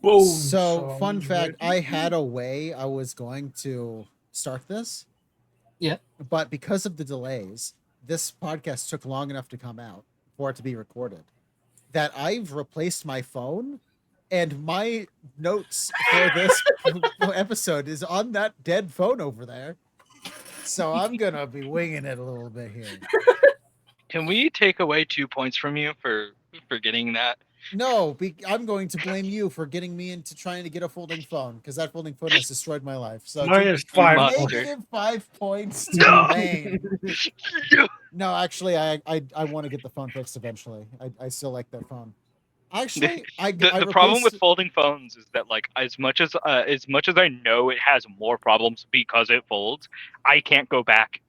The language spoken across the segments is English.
Boom. So, fun I'm fact, ready. I had a way I was going to start this, Yeah. but because of the delays, this podcast took long enough to come out for it to be recorded that I've replaced my phone and my notes for this episode is on that dead phone over there. So I'm going to be winging it a little bit here. Can we take away 2 points from you for getting that? No, I'm going to blame you for getting me into trying to get a folding phone because that folding phone has destroyed my life. So -5 must. points. negative 5 points to Lane. Yeah. No, actually, I want to get the phone fixed eventually. I still like that phone. Actually, The problem with folding phones is that, like, as much as I know it has more problems because it folds, I can't go back.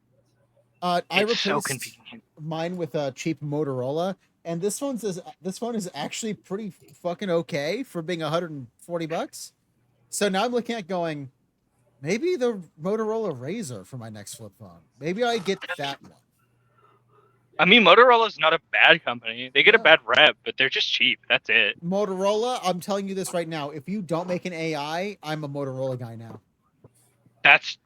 I It's so replaced convenient. mine with a cheap Motorola, and this phone is actually pretty fucking okay for being $140. So now I'm looking at going, maybe the Motorola Razr for my next flip phone. Maybe I get that one. I mean, Motorola's not a bad company. They get a No. bad rep, but they're just cheap. That's it. Motorola, I'm telling you this right now. If you don't make an AI, I'm a Motorola guy now. That's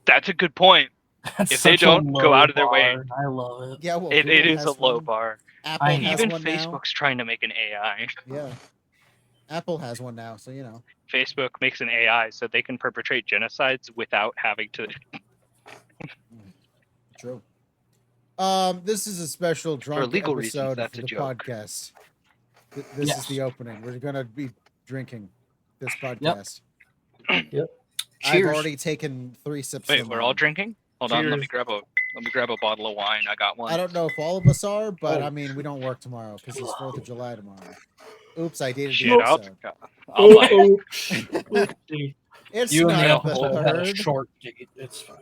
a good point. That's If they such a don't go low out of their way, bar. I love it. Yeah, well, it Google is a has low one. bar. Apple I has know. Even one now. Facebook's trying to make an AI. Yeah. Apple has one now, so you know. Facebook makes an AI so they can perpetrate genocides without having to. True. This is a special drunk legal reasons, episode that's for a the joke. podcast. This is the opening. We're gonna be drinking this podcast. Yep. I've Cheers. already taken 3 sips. Wait, of we're all mine. drinking? Hold on, let me Cheers. grab a bottle of wine. I got one. I don't know if all of us are, but Oh. I mean, we don't work tomorrow because it's 4th of July tomorrow. Oops, I dated the Shit, I'll episode. buy it. Oops. Oopsie. It's You and me not have the both had a third. short date. It's fine.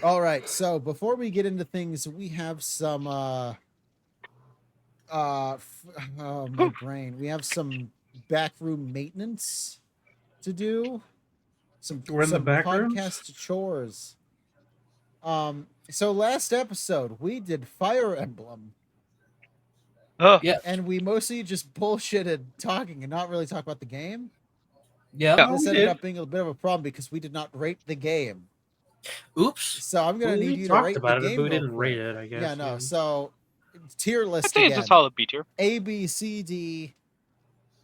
All right, so before we get into things, we have some oh, my brain. We have some backroom maintenance to do. We're in the back rooms? podcast chores. So last episode we did Fire Emblem, Oh, Yeah. and we mostly just bullshitted talking and not really talk about the game. Yeah. Yeah. This we ended did. up being a bit of a problem because we did not rate the game. Oops. So I'm gonna Well, need we you to talked rate about the it, game. but we real didn't quick. rate it, I guess. Yeah, no. So tier I'd list say again. it's a solid B tier. A, B, C, D,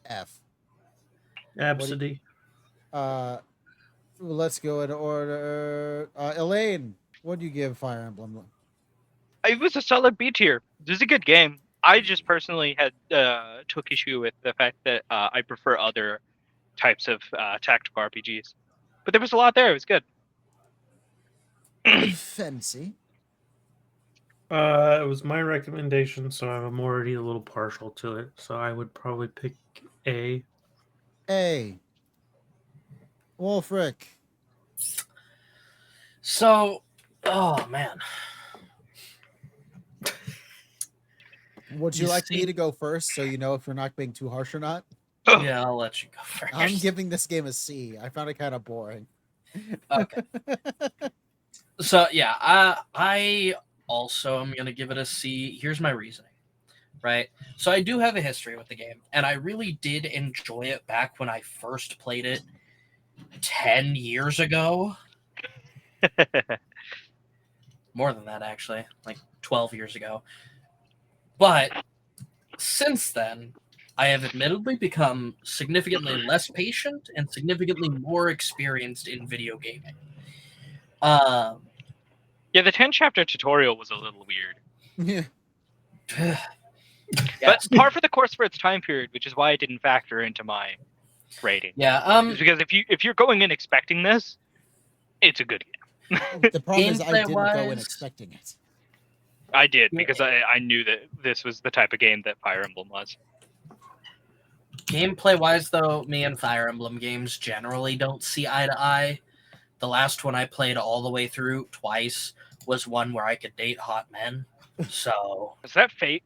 F. Absidy. Let's go in order. Elaine, what do you give Fire Emblem? It was a solid B tier. This is a good game. I just personally had took issue with the fact that I prefer other types of tactical RPGs, but there was a lot there. It was good. Fancy. It was my recommendation, so I'm already a little partial to it. So I would probably pick A. A. Wulfryk. So, oh man. Would you You like see- me to go first so you know if you're not being too harsh or not? Yeah, I'll let you go first. I'm giving this game a C. I found it kind of boring. Okay. So yeah, I also am gonna give it a C. Here's my reasoning. Right. So I do have a history with the game, and I really did enjoy it back when I first played it 10 years ago. More than that, actually, like 12 years ago. But since then, I have admittedly become significantly less patient and significantly more experienced in video gaming. Yeah, the 10 chapter tutorial was a little weird. Yeah. But par for the course for its time period, which is why it didn't factor into my rating. Yeah. It's because if you're going in expecting this, it's a good game. The problem is I didn't go in Gameplay-wise- expecting it. I did because I knew that this was the type of game that Fire Emblem was. Gameplay-wise, though, me and Fire Emblem games generally don't see eye to eye. The last one I played all the way through twice was one where I could date hot men. So, Is that Fate?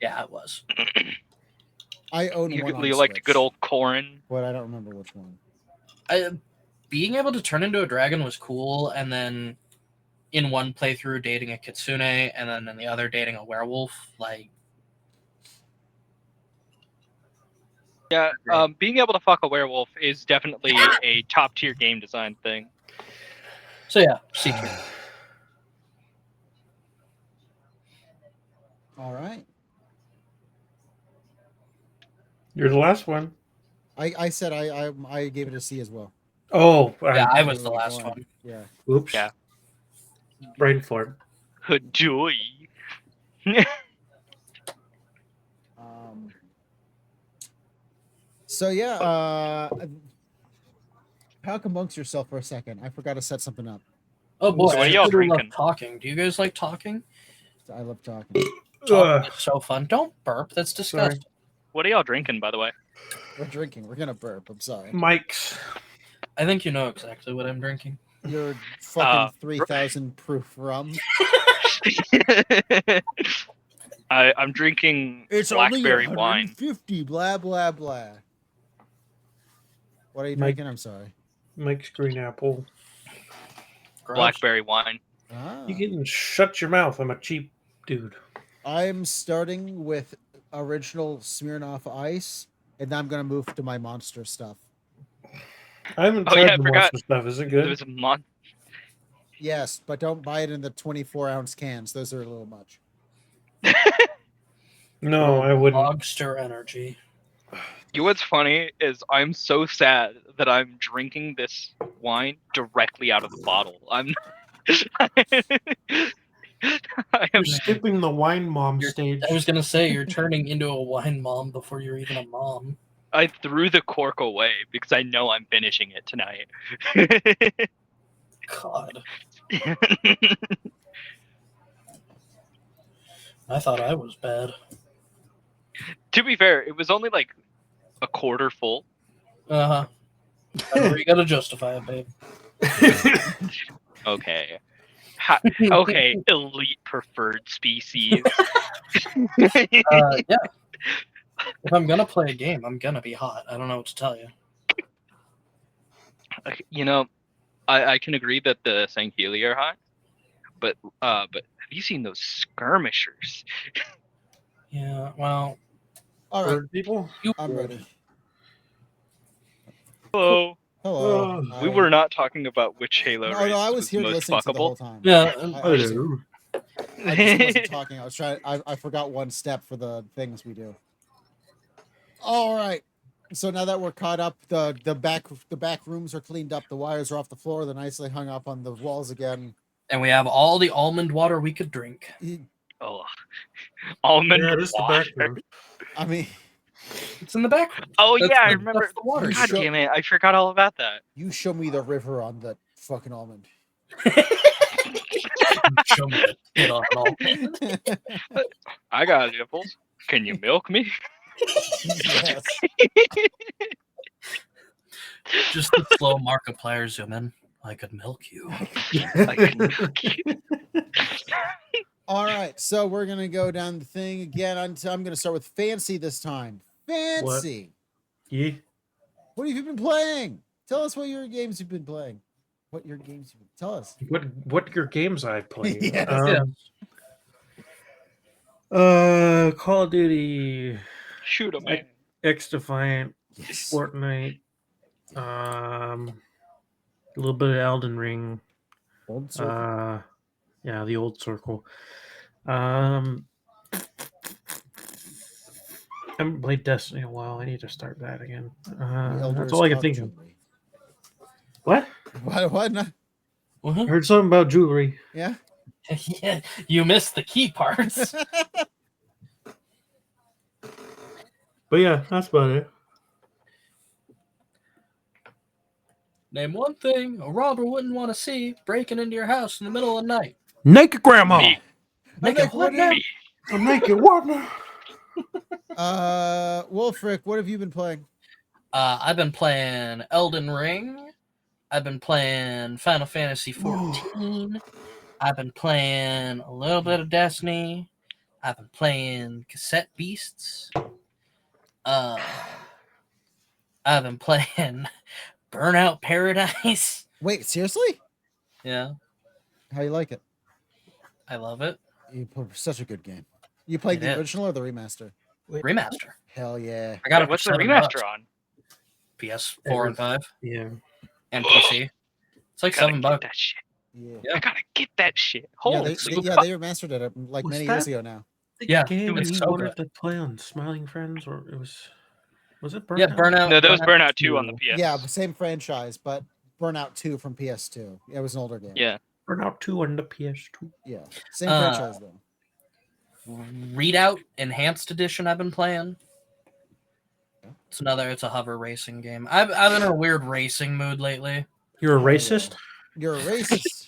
yeah, it was. I own You, one on you liked Switch, good old Corrin? but I don't remember which one. Being able to turn into a dragon was cool, and then in one playthrough dating a kitsune, and then in the other dating a werewolf, like Yeah, Agreed. being able to fuck a werewolf is definitely a top tier game design thing. So yeah, C tier. All right. You're the last one. I said I gave it a C as well. Oh, Yeah, I I, was the Really last going. one. Yeah. oops. Yeah. Brain fart. Joy. Um, so yeah, talk amongst yourself for a second. I forgot to set something up. Oh boy, So what I are y'all really love drinking? talking. Do you guys like talking? I love talking. Talking is so fun. Don't burp. That's Sorry. disgusting. What are y'all drinking, by the way? We're drinking. We're gonna burp. I'm sorry. Mike's. I think you know exactly what I'm drinking. You're fucking 3,000 proof rum. I'm drinking It's blackberry only wine. 150. Blah blah blah. What are you Mike- drinking? I'm sorry. Mike's green apple. Gross. Blackberry wine. Ah. You can shut your mouth. I'm a cheap dude. I'm starting with original Smirnoff Ice, and then I'm gonna move to my monster stuff. I haven't Oh, tried yeah, I the forgot. monster stuff. Is it There good? was a month. Yes, but don't buy it in the 24-ounce cans. Those are a little much. No, I wouldn't. Lobster energy. You know what's funny is I'm so sad that I'm drinking this wine directly out of the bottle. I'm I am You're skipping the wine mom stage. I was gonna say you're turning into a wine mom before you're even a mom. I threw the cork away because I know I'm finishing it tonight. God, I thought I was bad. To be fair, it was only like a quarter full. Uh huh. Where you gotta justify it, babe. Okay. Okay, elite preferred species. Yeah. If I'm gonna play a game, I'm gonna be hot. I don't know what to tell you. You know, I can agree that the Sangheli are hot, but have you seen those skirmishers? Yeah. Well, All right, Bird people. I'm ready. Hello. Hello. We were not talking about which Halo No, race no, I was was here most listening to the whole fuckable. time. yeah. I was here. Hello. I just wasn't talking. I was trying. I forgot one step for the things we do. All right. So now that we're caught up, the back rooms are cleaned up. The wires are off the floor. They're nicely hung up on the walls again. And we have all the almond water we could drink. Oh, almond Yeah, this is the water. back room. I mean, It's in the back room. Oh That's yeah, I the- remember. That's the water. You God show- damn it, I forgot all about that. you show me the river on that fucking almond. Show me the tit on an almond. I got nipples. Can you milk me? Yes. Just the slow Markiplier zoom in. I could milk you. I can milk you. All right. So we're gonna go down the thing again. I'm gonna start with Fancy this time. Fancy. Yeah. What have you been playing? Tell us what your games you've been playing. What your games you've been. Tell us. What your games I play? Yes. Call of Duty, Shoot 'em, man. X Defiant, Yes. Fortnite, a little bit of Elden Ring. Old circle. Yeah, the old circle. I haven't played Destiny in a while. I need to start that again. That's all I can think of. What? What? No. I heard something about jewelry. Yeah. Yeah, you missed the key parts. But yeah, that's about it. Name one thing a robber wouldn't want to see breaking into your house in the middle of the night. Naked grandma. Me. Make like, it what what now? Me. I'm naked. What now? Wulfryk, what have you been playing? I've been playing Elden Ring. I've been playing Final Fantasy 14. I've been playing a little bit of Destiny. I've been playing Cassette Beasts. I've been playing Burnout Paradise. Wait, seriously? Yeah, How you like it? I love it. You put such a good game. You played It the is. original or the remaster? Remaster. Hell yeah. I got it. What's for the $7. remaster on? PS4 and 5 Yeah. and PC. It's like Gotta $7. get that shit. Yeah. Yeah. I gotta get that shit. Yeah, Holy they remastered it like Was many years that- ago now. The Yeah, game it's you so wanted good. to play on Smiling Friends, or it was it Burnout? Yeah, Burnout. No, that was Burnout Burnout 2 on the PS. Yeah, same franchise, but Burnout 2 from PS2. Yeah, it was an older game. Yeah. Burnout 2 on the PS2. Yeah, same franchise though. Readout Enhanced Edition I've been playing. It's a hover racing game. I've been in a weird racing mood lately. You're a Oh, yeah. racist? You're a racist.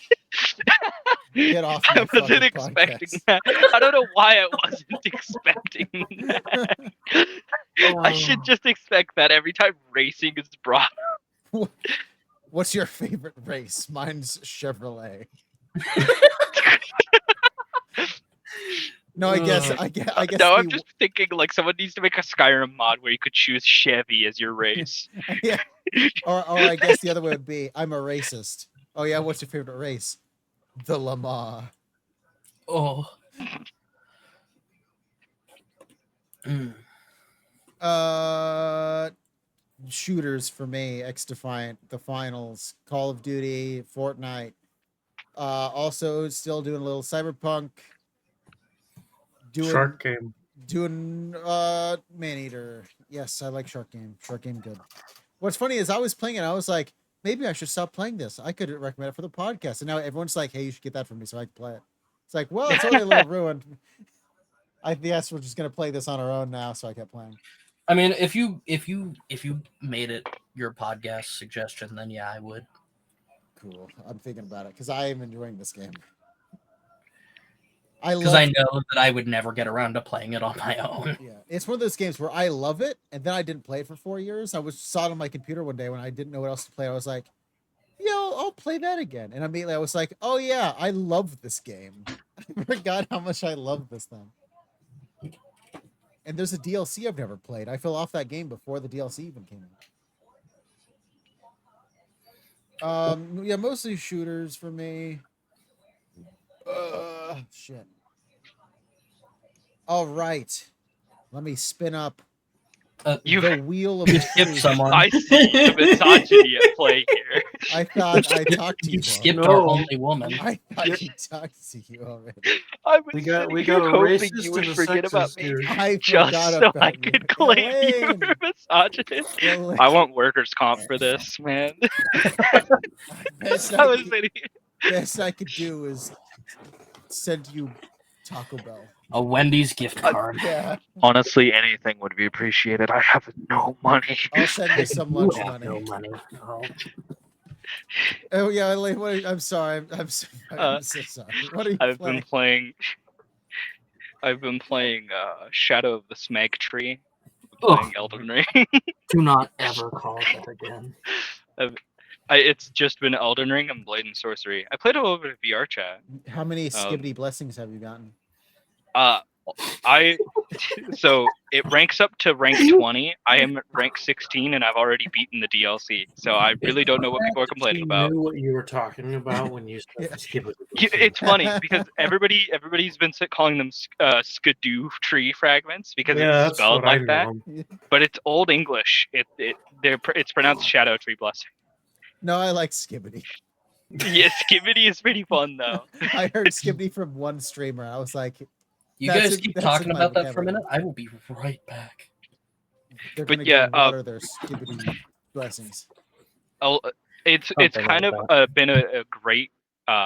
Get off my I wasn't fucking expecting podcast. that. I don't know why I wasn't expecting that. I should just expect that every time racing is brought up. What's your favorite race? Mine's Chevrolet. No, I guess. No, I'm just thinking like someone needs to make a Skyrim mod where you could choose Chevy as your race. Yeah. Or I guess the other way would be I'm a racist. Oh yeah, what's your favorite race? The Lamar. Oh. Mm. Shooters for me, X-Defiant, the finals, Call of Duty, Fortnite. Also still doing a little Cyberpunk. Shark Game. Doing Maneater. Yes, I like Shark Game. Shark Game good. What's funny is I was playing it, I was like, maybe I should stop playing this. I could recommend it for the podcast. And now everyone's like, hey, you should get that for me so I can play it. It's like, well, it's only a little ruined. I guess we're just gonna play this on our own now, so I kept playing. I mean, if you made it your podcast suggestion, then yeah, I would. Cool. I'm thinking about it because I am enjoying this game. Because I know that I would never get around to playing it on my own. Yeah, it's one of those games where I love it, and then I didn't play it for 4 years. I saw it on my computer one day when I didn't know what else to play. I was like, yo, I'll play that again. And immediately I was like, oh yeah, I love this game. I forgot how much I love this thing. And there's a DLC I've never played. I fell off that game before the DLC even came out. Yeah, mostly shooters for me. Shit. All right. Let me spin up the wheel of truth. Someone. I see the misogyny at play here. I thought I talked to you. You skipped our only woman. I thought you talked to you already. I was We got a hoping racist you would and a forget about sexist me here. I just forgot so about I you. could claim you Elaine. were misogynist. Elaine. I want workers' comp for this, man. Best I I was could- sitting best I could do is send you Taco Bell. A Wendy's gift card. Yeah, Honestly, anything would be appreciated. I have no money. I'll send you some You lunch have money. no money. Oh. Oh yeah, Elaine, I'm sorry. I'm so sorry. What are you I've playing? been playing. I've been playing Shadow of the Smeg Tree. Playing Elden Ring. Do not ever call it that again. It's just been Elden Ring and Blade and Sorcery. I played a little bit of VR chat. How many skibbity blessings have you gotten? So it ranks up to rank 20. I am at rank 16 and I've already beaten the DLC. So I really don't know what people are complaining about. Knew what you were talking about when you said skip it. It's funny because everybody's been calling them skidoo tree fragments because Yeah, it's spelled like that. know. But it's Old English. It's pronounced Shadow Tree Blessing. No, I like skibbity. Yeah, Skibidi is pretty fun though. I heard skibbity from one streamer. I was like, You That's guys in- keep that's talking in my about that for a vocabulary. minute. I will be right back. they're But gonna yeah, go water their skibbity blessings. It's Something kind like of been a great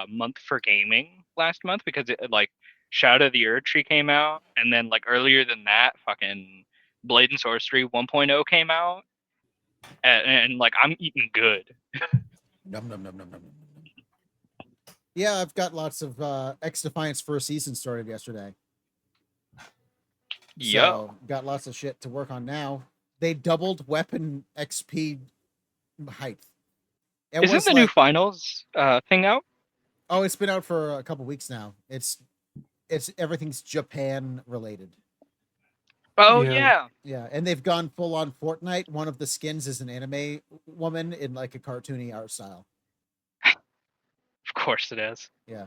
month for gaming last month because like Shadow of the Erd Tree came out, and then like earlier than that, fucking Blade and Sorcery 1.0 came out, and like I'm eating good. Num num num num num. Yeah, I've got lots of X Defiance first season started yesterday. Yo, So got lots of shit to work on now. They doubled weapon XP height. It isn't was the new like- finals thing out? Oh, it's been out for a couple weeks now. It's everything's Japan related. Oh Yeah. yeah. Yeah, and they've gone full on Fortnite. One of the skins is an anime woman in like a cartoony art style. Of course it is. Yeah.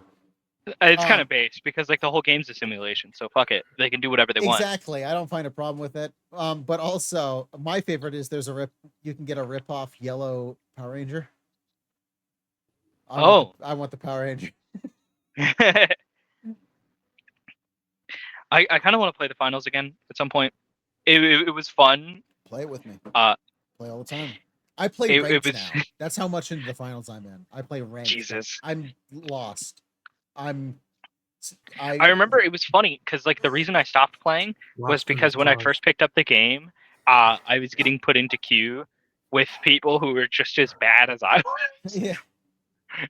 It's kind of based because like the whole game's a simulation, so fuck it. They can do whatever they want. Exactly. I don't find a problem with it. But also my favorite is you can get a rip-off yellow Power Ranger. I want the Power Ranger. I kind of want to play the finals again at some point. It was fun. Play it with me. Play all the time. I play ranked now. That's how much into the finals I'm in. I play ranked. Jesus. I'm lost. I remember it was funny because like the reason I stopped playing was because when I first picked up the game, I was getting put into queue with people who were just as bad as I was. Yeah.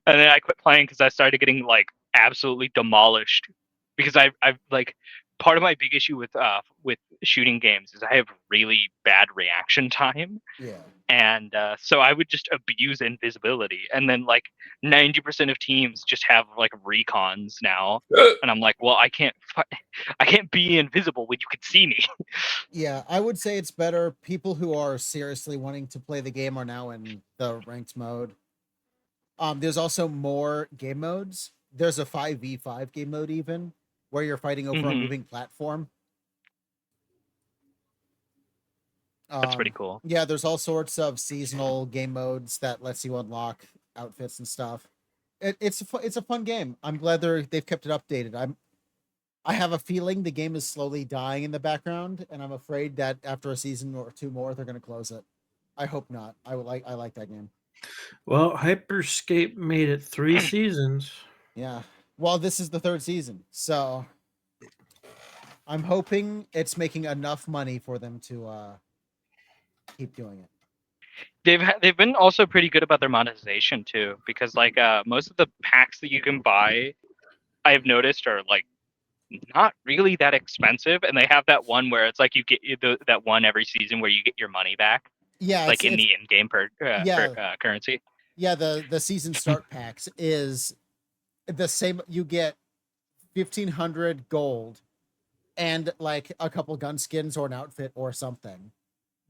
And then I quit playing because I started getting like absolutely demolished because I've like part of my big issue with shooting games is I have really bad reaction time. Yeah. And so I would just abuse invisibility, and then like 90% of teams just have like recons now, and I'm like, well, I can't be invisible when you can see me. Yeah, I would say it's better. People who are seriously wanting to play the game are now in the ranked mode. There's also more game modes. There's a 5v5 game mode even, where you're fighting over a moving platform. That's pretty cool. Yeah, there's all sorts of seasonal game modes that lets you unlock outfits and stuff. It's a fun game. I'm glad they've kept it updated. I have a feeling the game is slowly dying in the background, and I'm afraid that after a season or two more, they're going to close it. I hope not. I like that game. Well, Hyperscape made it 3 seasons. Yeah. Well, this is the 3rd season, so I'm hoping it's making enough money for them to keep doing it. They've been also pretty good about their monetization too, because like most of the packs that you can buy, I've noticed are like not really that expensive, and they have that one where it's like you get that one every season where you get your money back. Yeah, like in the in-game currency. Yeah, the season start packs is the same. You get 1,500 gold and like a couple gun skins or an outfit or something.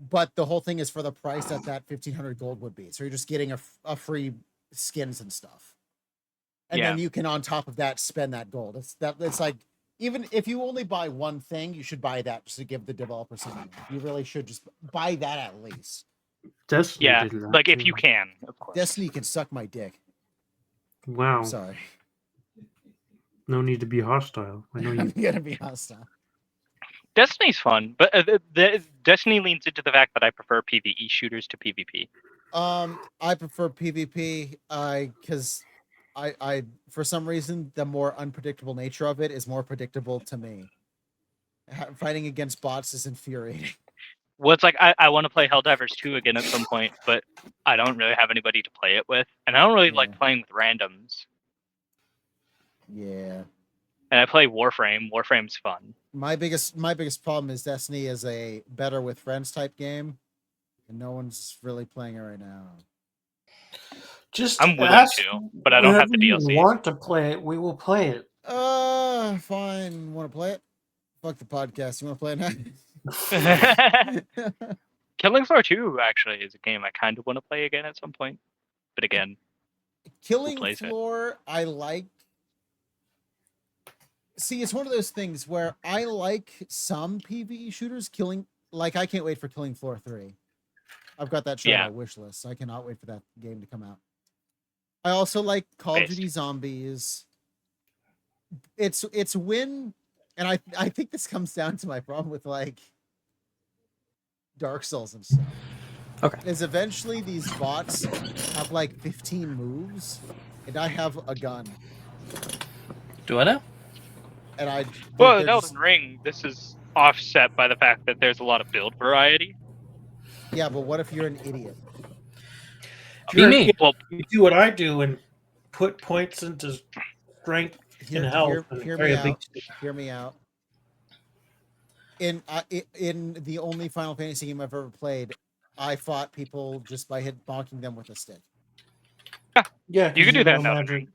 But the whole thing is for the price that 1,500 gold would be. So you're just getting a free skins and stuff. And then you can, on top of that, spend that gold. It's like, even if you only buy one thing, you should buy that just to give the developer something. You really should just buy that at least. Destiny like if you can, of course. Destiny can suck my dick. Wow. I'm sorry. No need to be hostile. I know you. You gotta be hostile. Destiny's fun, but Destiny leans into the fact that I prefer PvE shooters to PvP. I prefer PvP because I for some reason the more unpredictable nature of it is more predictable to me. Fighting against bots is infuriating. Well, it's like I want to play Helldivers 2 again at some point, but I don't really have anybody to play it with, and I don't really like playing with randoms. Yeah. And I play Warframe. Warframe's fun. My biggest problem is Destiny is a better with friends type game, and no one's really playing it right now. I'm willing to, but I don't have the DLC. Want to play it? We will play it. Fine. Want to play it? Fuck the podcast. You want to play it now? Killing Floor 2 actually is a game I kind of want to play again at some point, but again, Killing Floor, I like. See, it's one of those things where I like some PvE shooters. I can't wait for Killing Floor 3. I've got that show on my wish list, so I cannot wait for that game to come out. I also like Call of Duty Zombies. It's when, and I think this comes down to my problem with like Dark Souls and stuff. Okay. Is eventually these bots have like 15 moves, and I have a gun. Do I know? And well, in Elden Ring, this is offset by the fact that there's a lot of build variety. Yeah, but what if you're an idiot? Well, you do what I do and put points into strength and health. Hear me out. In the only Final Fantasy game I've ever played, I fought people just by bonking them with a stick. Yeah, you can do that in Elden Ring.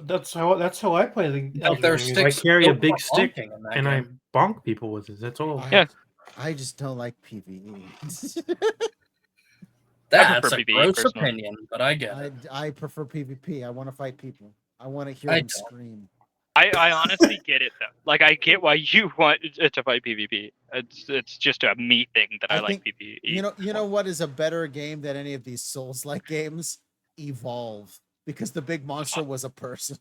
That's how I play the Elden Ring. I carry a big stick and I bonk people with it. That's all. I just don't like PvE. That's prefer a PvE gross personally. opinion, but I get it. I prefer PvP. I want to fight people. I want to hear I them don't. scream. I honestly get it though. Like I get why you want to fight PvP. It's just a me thing that I like think, PvE. You know what is a better game than any of these Souls-like games? Evolve, because the big monster was a person.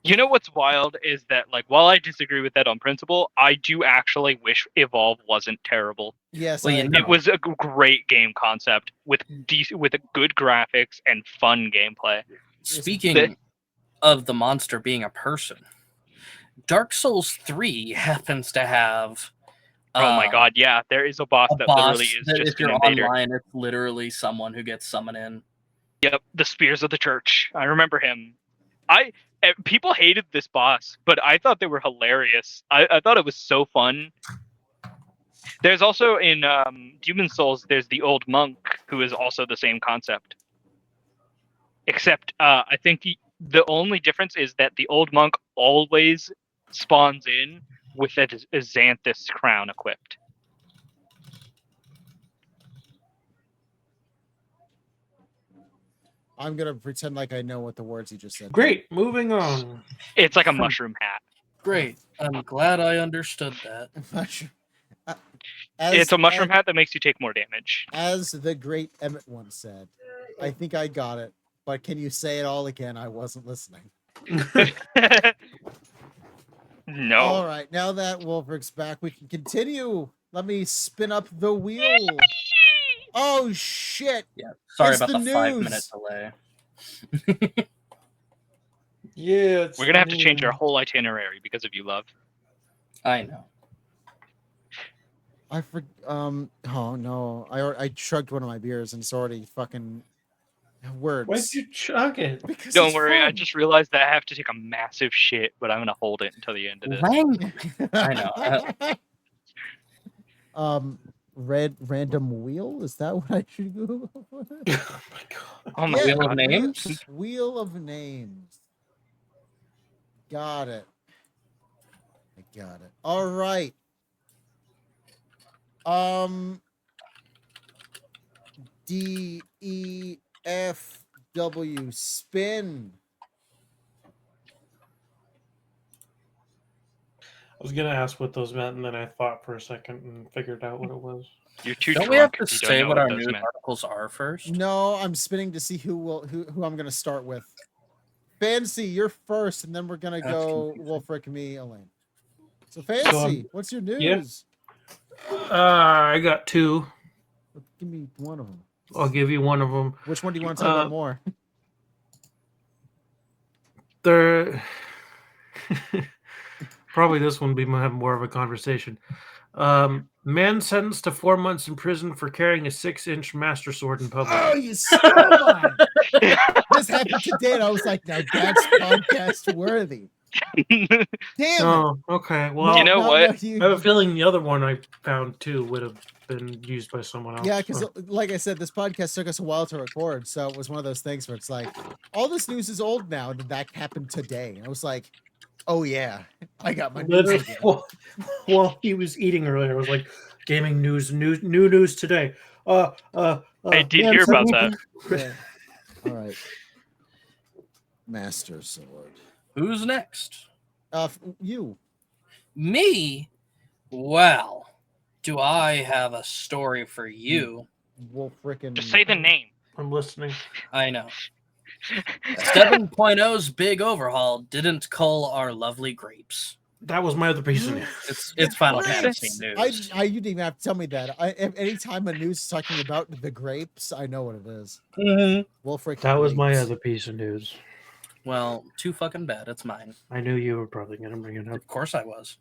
You know what's wild is that, like, while I disagree with that on principle, I do actually wish Evolve wasn't terrible. Yes, Well, It was a great game concept with good graphics and fun gameplay. Speaking of the monster being a person, Dark Souls 3 happens to have Oh my god, yeah, there is a boss that literally is that just if you're an invader. online, it's literally someone who gets summoned in. Yep, the Spears of the Church. I remember him. People hated this boss, but I thought they were hilarious. I thought it was so fun. There's also in Demon Souls, there's the old monk who is also the same concept. Except I think the only difference is that the old monk always spawns in with a Xanthus crown equipped. I'm gonna pretend like I know what the words you just said. Great. Moving on. It's like a mushroom hat. Great. I'm glad I understood that. It's a mushroom hat that makes you take more damage. As the great Emmett once said, I think I got it, but can you say it all again? I wasn't listening. No. All right, now that Wulfryk's back, we can continue. Let me spin up the wheel. Oh shit! Yeah. Sorry It's about the the 5-minute news. delay. Yeah, We're gonna have to change our whole itinerary because of you, love. I know. Oh no, I chugged one of my beers and it's already fucking words. Why'd you chug it? Because Don't it's worry, I fun. just realized that I have to take a massive shit, but I'm gonna hold it until the end of this. I know. Random wheel? Is that what I should Google? Oh my god. Oh my Wheel of god. Names? Wheel of names. Got it. I got it. All right. DEFW spin. I was gonna ask what those meant, and then I thought for a second and figured out what it was. You're too Don't drunk. we have to if you don't say know what our those news meant. articles are first? No, I'm spinning to see who I'm gonna start with. Fancy, you're first, and then we're gonna That's go confusing. Wulfryk, me, Elaine. So Fancy, what's your news? I got two. Give me one of them. I'll give you one of them. Which one do you want to talk about more? There, probably this one will have more of a conversation. Man sentenced to 4 months in prison for carrying a 6-inch master sword in public. Oh, you stole mine! This happened today, and I was like, now that's podcast worthy. Damn it! Oh, okay. Well, You know what? I have a feeling the other one I found too would have been used by someone else. Yeah, because like I said, this podcast took us a while to record, so it was one of those things where it's like, all this news is old now, and that happened today. And I was like, oh yeah, I got my news again. Well, he was eating earlier. I was like, gaming news, new news today. I did hear about that. Yeah. All right. Master sword. Who's next? You. Me? Well, do I have a story for you? Wulfryk. Just say the name. I'm listening. I know. 7.0's big overhaul didn't cull our lovely grapes. That was my other piece of news. It's Final Grapes. Fantasy news. You didn't even have to tell me that. Anytime a news is talking about the grapes, I know what it is. Mm-hmm. Wulfryk. That was my other piece of news. Well, too fucking bad. It's mine. I knew you were probably going to bring it up. Of course I was.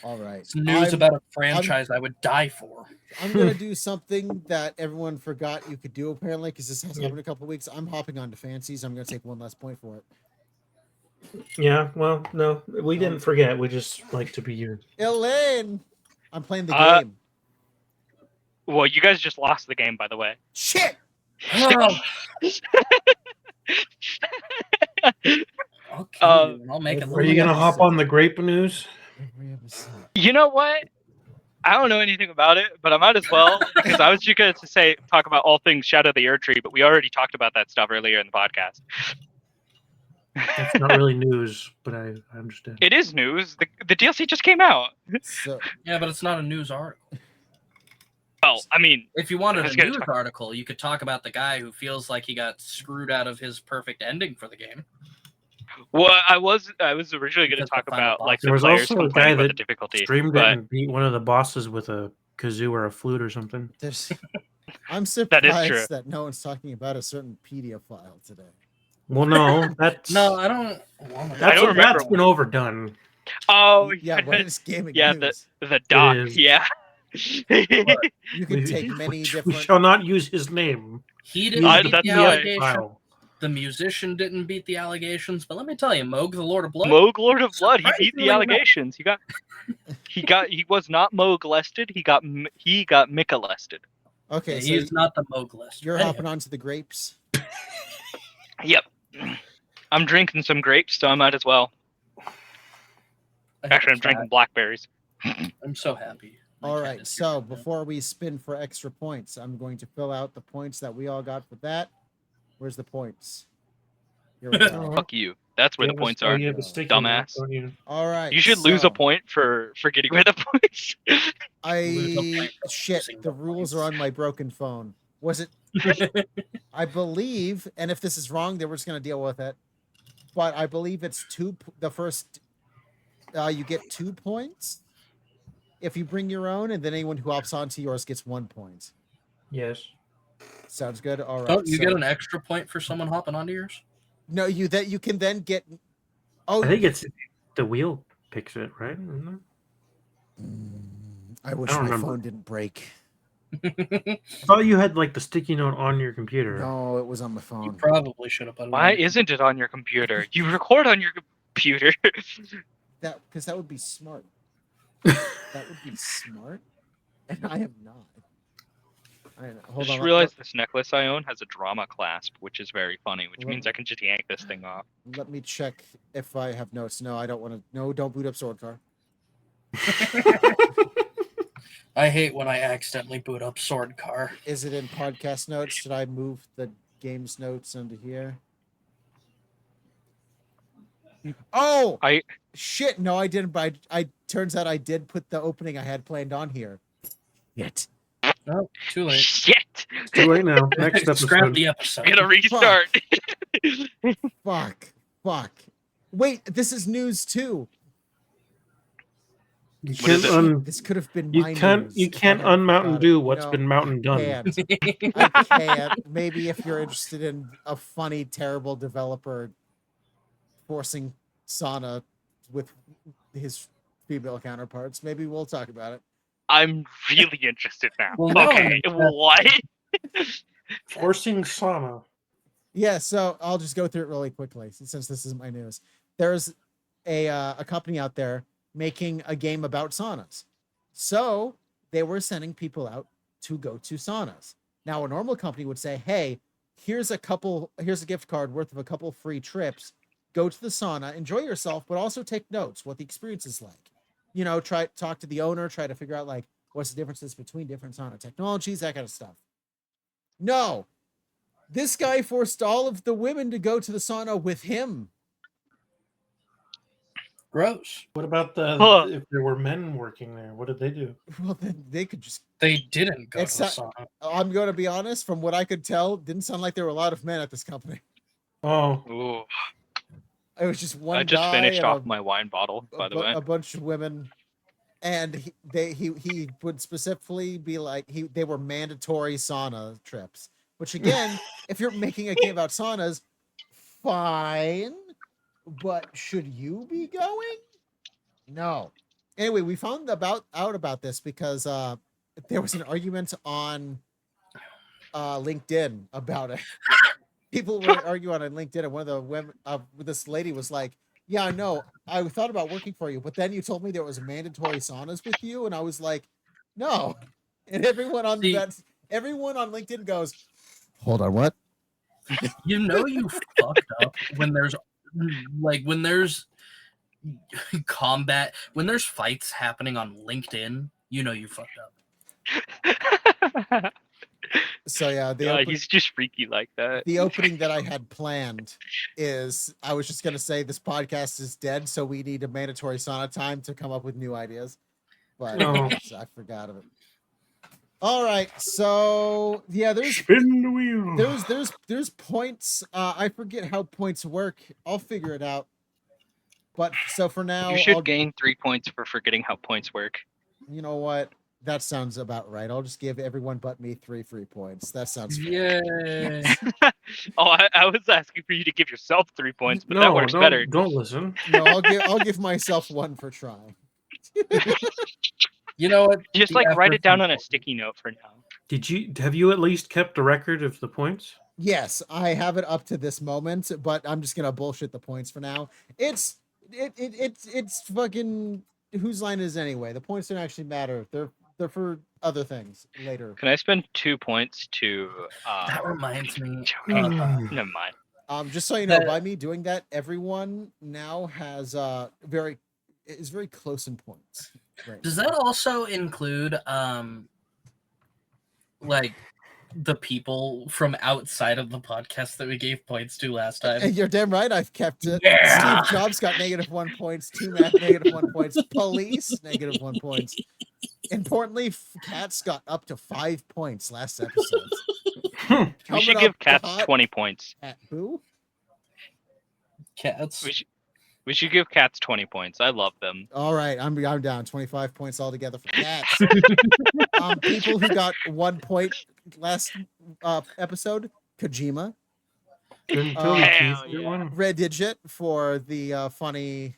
All right. It's news about a franchise I would die for. I'm gonna do something that everyone forgot you could do apparently, because this hasn't happened in a couple of weeks. I'm hopping on to Fancies. I'm gonna take one less point for it. Yeah, well, no, we didn't forget. We just like to be you. Elaine, I'm playing the game. Well, you guys just lost the game, by the way. Shit. Okay, I'll make it. Are you gonna hop on the grape news? Every episode. You know what? I don't know anything about it, but I might as well because I was just going to talk about all things Shadow of the Erd Tree, but we already talked about that stuff earlier in the podcast. That's not really news, but I understand. It is news. The DLC just came out. So Yeah, but it's not a news article. Well, I mean, If you wanted I was a gonna news talk- article, you could talk about the guy who feels like he got screwed out of his perfect ending for the game. well, I was originally going to Because talk the final about like boss- the There was players also a complaining guy about the that difficulty. streamed it but and beat one of the bosses with a kazoo or a flute or something. I'm surprised true. that no one's talking about a certain PDF file today. Well, no, that's No, I don't. I don't remember. That's been overdone. Oh, Yeah, when it's gaming yeah, news. the doc. is. Yeah. You can take many we different. shall not use his name. He Use didn't beat the that's the fine. allegation. file. The musician didn't beat the allegations, but let me tell you, Moog, the Lord of Blood. Moog, Lord of Blood. He beat the Surprisingly allegations. He was not Moog-lested. He got Mika-lested. Okay, Yeah, so he's not the Moog list. you're Anyhow, hopping onto the grapes. Yep. I'm drinking some grapes, so I might as well. I Actually, I'm hate drinking that. blackberries. I'm so happy. My All cat right, is so here right now. before we spin for extra points, I'm going to fill out the points that we all got for that. Where's the points? Here we go. Fuck you. That's where the points are. You have a sticky note, Dumbass. don't you? All right. You should lose so a point for getting rid of points. Lose a I point for shit. losing The the rules points. are on my broken phone. Was it? I believe, and if this is wrong, then we're just gonna deal with it. But I believe it's the first. You get 2 points if you bring your own, and then anyone who hops onto yours gets 1 point. Yes. Sounds good. All right. Don't you so- get an extra point for someone hopping onto yours? No, you can then get. Oh, I think it's the wheel picks it, right? Isn't I wish I don't my remember. phone didn't break. it? I thought you had like the sticky note on your computer. No, it was on my You phone. probably should have put it. Why on your- isn't it on your computer? You record on your computer. Because that would be smart. That would be smart, and I am not. Hold Just on. realized this necklace I own has a drama clasp, which is very funny, which Let means me- I can just yank this thing off. Let me check if I have notes. No, I don't want to. No, don't boot up Sword Car. I hate when I accidentally boot up Sword Car. Is it in podcast notes? Should I move the game's notes into here? Oh, I shit! No, I didn't. But I turns out I did put the opening I had planned on here. Yet. Oh, too late. shit. Too late now. Next Scrap episode. the episode. I'm gonna restart. Fuck. Wait, this is news too. You What is can't it? This could have been you my can't news you if I can't hadn't un-Mountain thought do it. what's No, been Mountain done. Can't. I can't. Maybe if you're interested in a funny, terrible developer forcing Sana with his female counterparts, maybe we'll talk about it. I'm really interested now. Well, now I'm Okay, interested. what? Forcing sauna. Yeah, so I'll just go through it really quickly since this isn't my news. There's a company out there making a game about saunas. So they were sending people out to go to saunas. Now a normal company would say, hey, here's a gift card worth of a couple free trips. Go to the sauna, enjoy yourself, but also take notes what the experience is like. You know, talk to the owner, try to figure out like what's the differences between different sauna technologies, that kind of stuff. No. This guy forced all of the women to go to the sauna with him. Gross. What about Huh. if there were men working there? What did they do? Well, then they could just. They didn't go Except- to the sauna. I'm going to be honest. From what I could tell, didn't sound like there were a lot of men at this company. Oh, Ooh, It was just one. I just guy finished and off my wine bottle, by the way. a bunch of women, and he would specifically be like they were mandatory sauna trips. Which again, if you're making a game about saunas, fine, but should you be going? No. Anyway, we found out about this because there was an argument on LinkedIn about it. People were arguing on LinkedIn, and one of the women, this lady was like, "Yeah, I know. I thought about working for you, but then you told me there was mandatory saunas with you, and I was like, no." And everyone on everyone on LinkedIn goes, "Hold on, what?" You know you fucked up when there's combat, when there's fights happening on LinkedIn. you know you fucked up. So yeah, he's just freaky like that. the opening that I had planned is I was just gonna say this podcast is dead, so we need a mandatory sauna time to come up with new ideas. But No. I forgot of it. All right, so yeah, there's Spin the wheel. there's points. I forget how points work. I'll figure it out. But so for now, You should gain 3 points for forgetting how points work. You know what? That sounds about right. I'll just give everyone but me 3 free points. That sounds fair. Yay. Oh, I was asking for you to give yourself 3 points, but that No, works better. don't listen. No, I'll give myself 1 for trying. You know what? Just The like write it effort's down on a important. sticky note for now. Have you at least kept a record of the points? Yes, I have it up to this moment, but I'm just gonna bullshit the points for now. It's fucking whose line is it anyway? The points don't actually matter. They're for other things later. Can I spend 2 points to That reminds me. never mind. Just so you know, That- by me doing that, everyone now has very close in points. Right. Does that also include like the people from outside of the podcast that we gave points to last time? And you're damn right, I've kept it. Yeah. Steve Jobs got -1 points. T-Mac -1 points. Police -1 points. Importantly, Cats got up to 5 points last episode. We should give Cats 20 points. At who? Cats. We should give Cats 20 points. I love them. All right, I'm down 25 points altogether for Cats. People who got 1 point last episode: Kojima, Didn't Hell Keith get yeah. one? Red Digit for the funny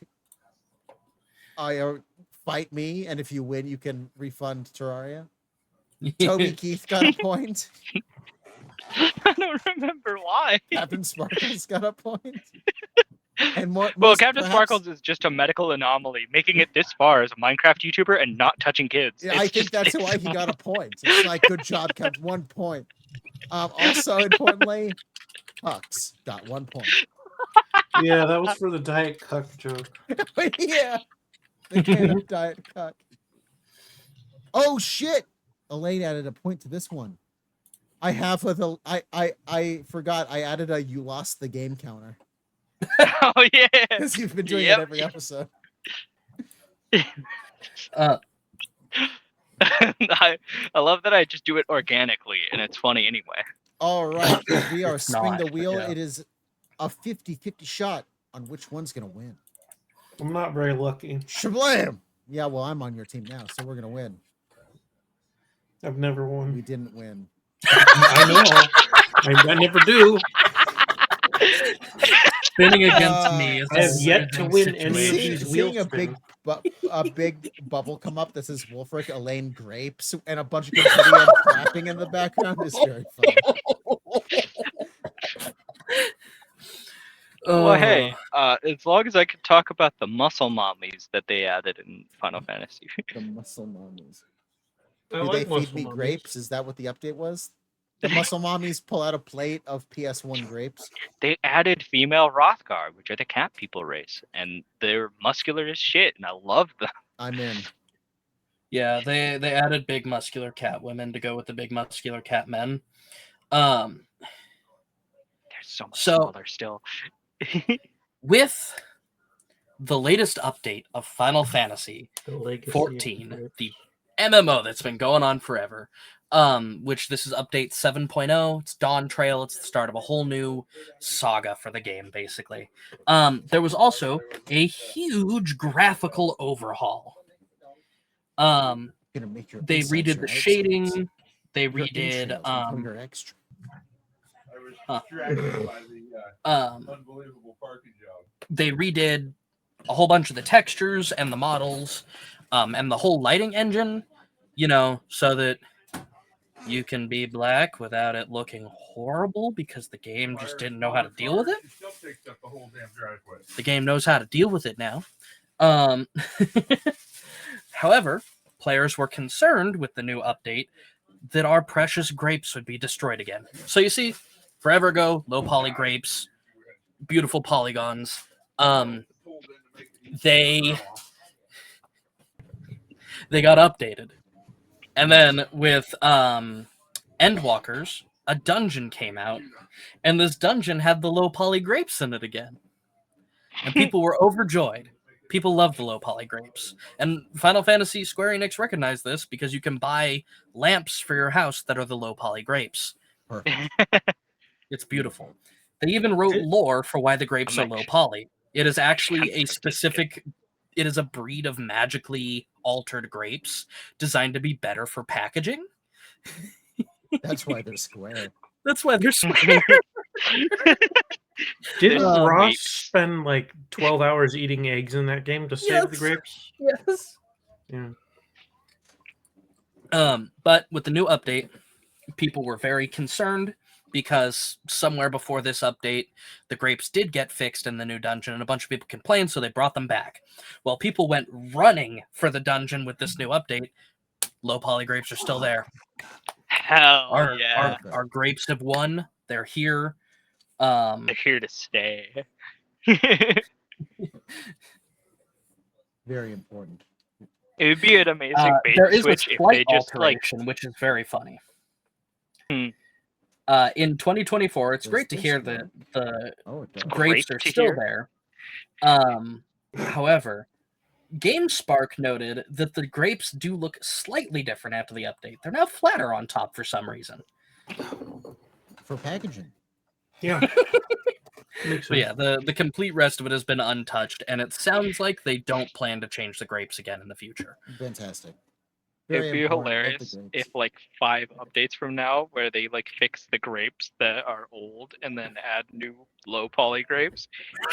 fight me, and if you win, you can refund Terraria. Toby Keith got a point. I don't remember why. Captain Sparkles got a point. And Well, most Captain perhaps- Sparkles is just a medical anomaly, making it this far as a Minecraft YouTuber and not touching kids. Yeah, It's I think just- that's why he got a point. It's like, good job, kept 1 point. Also, importantly, Hux got 1 point. Yeah, that was for the Diet Cuck joke. Yeah, the can of Diet Coke. Oh shit! Elaine added a point to this one. I have I forgot I added a you lost the game counter Oh yeah. because you've been doing Yep. it every episode. I love that I just do it organically and it's funny anyway. All right, we are It's spinning not, the wheel. yeah. It is a 50-50 shot on which one's gonna win. I'm not very lucky. Shablam! Yeah, well, I'm on your team now, so we're gonna win. I've never We won. didn't win. I know. I never do. Spinning against me is I have a yet to losing win any of situation. these wheel Seeing a big bubble come up that says Wulfryk, Elaine Grapes, and a bunch of confetti and clapping in the background is very funny. Well, hey, as long as I can talk about the muscle mommies that they added in Final Fantasy. The muscle mommies. I Do like they feed muscle me mommies. grapes? Is that what the update was? The muscle mommies pull out a plate of PS1 grapes. They added female Rothgar, which are the cat people race, and they're muscular as shit, and I love them. I'm in. Yeah, they added big muscular cat women to go with the big muscular cat men. Um, They're so much So- smaller still. with the latest update of Final Fantasy The legacy of 14, the- the MMO that's been going on forever, which this is update 7.0. It's Dawn Trail. It's the start of a whole new saga for the game, basically. There was also a huge graphical overhaul. Gonna make your They insides redid your the outsides. shading. They Your redid entrails become your extra. I was Huh. distracted by the unbelievable parking job. they redid a whole bunch of the textures and the models, and the whole lighting engine, so that you can be black without it looking horrible because the game just didn't know how to deal with it. It still takes up the whole damn driveway. The game knows how to deal with it now. However, players were concerned with the new update that our precious grapes would be destroyed again. So you see, forever ago, low poly grapes, beautiful polygons. They got updated And then with Endwalkers, a dungeon came out, and this dungeon had the low poly grapes in it again. And people were overjoyed. People love the low poly grapes. And Final Fantasy Square Enix recognized this because you can buy lamps for your house that are the low poly grapes. Perfect. It's beautiful. They even wrote lore for why the grapes are low poly. It is actually a specific... It is a breed of magically altered grapes designed to be better for packaging. That's why they're square. That's why they're square. Didn't Ross spend like 12 hours eating eggs in that game to save the grapes? Yes. Yeah. But with the new update, people were very concerned because somewhere before this update, the grapes did get fixed in the new dungeon, and a bunch of people complained, so they brought them back. Well, people went running for the dungeon with this new update. Low poly grapes are still there. Hell yeah. Our grapes have won. They're here. They're here to stay. Very important. It would be an amazing bait there is switch a if slight they just alteration, which is very funny. In 2024, it's great to hear that the grapes are still there. However, GameSpark noted that the grapes do look slightly different after the update. They're now flatter on top for some reason. For packaging. Yeah. But yeah, the complete rest of it has been untouched, and it sounds like they don't plan to change the grapes again in the future. Fantastic. It'd be hilarious if like 5 updates from now where they like fix the grapes that are old and then add new low poly grapes.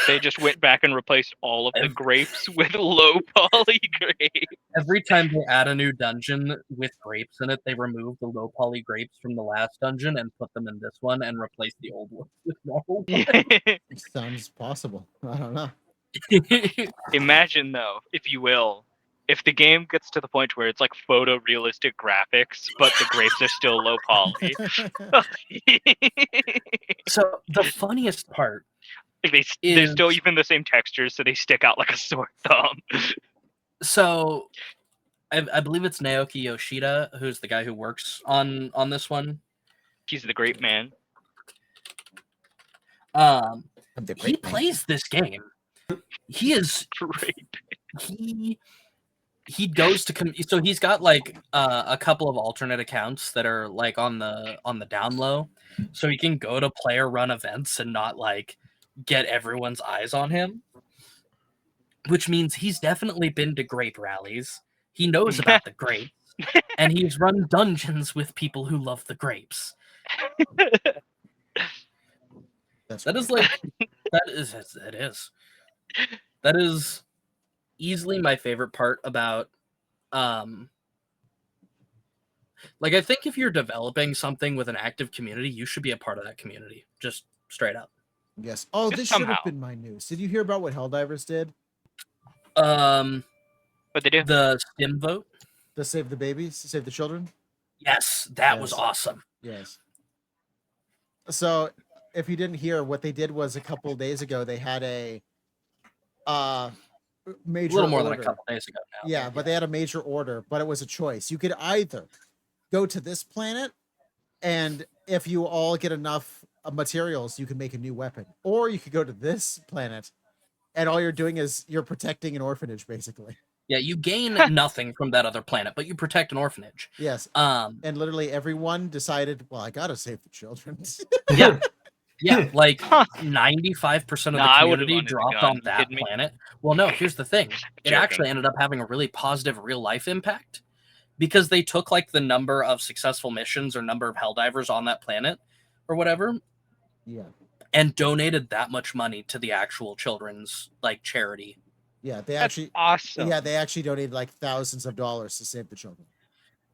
They just went back and replaced all of the grapes with low poly grapes. Every time they add a new dungeon with grapes in it, they remove the low poly grapes from the last dungeon and put them in this one and replace the old one with normal ones. Sounds possible. I don't know. Imagine though, if you will, if the game gets to the point where it's like photorealistic graphics, but the grapes are still low poly. So the funniest part they're still even the same textures, so they stick out like a sore thumb. So I believe it's Naoki Yoshida, who's the guy who works on this one. He's the great man. He plays this game. He is great. He goes to so he's got like a couple of alternate accounts that are like on the down low, so he can go to player run events and not like get everyone's eyes on him, which means he's definitely been to grape rallies. He knows about the grapes, and he's run dungeons with people who love the grapes. That is easily my favorite part about like I think if you're developing something with an active community, you should be a part of that community, just straight up. Yes. Oh, this should have been my news. Did you hear about what Helldivers did? What they do? The STEM vote to save the babies, to save the children. Yes, that was awesome. Yes. So if you didn't hear, what they did was a couple of days ago they had a major a little more order. than a couple days ago now. Yeah, but they had a major order, but it was a choice. You could either go to this planet, and if you all get enough materials, you can make a new weapon, or you could go to this planet, and all you're doing is you're protecting an orphanage, basically. Yeah, you gain nothing from that other planet, but you protect an orphanage. Yes. And literally everyone decided, well, I gotta save the children. Yeah. Yeah, like 95% of the community dropped on that planet. Well, no, here's the thing. It actually ended up having a really positive real-life impact because they took like the number of successful missions or number of Helldivers on that planet or whatever. Yeah. And donated that much money to the actual children's like charity. Yeah, that's awesome. Yeah, they actually donated like thousands of dollars to save the children.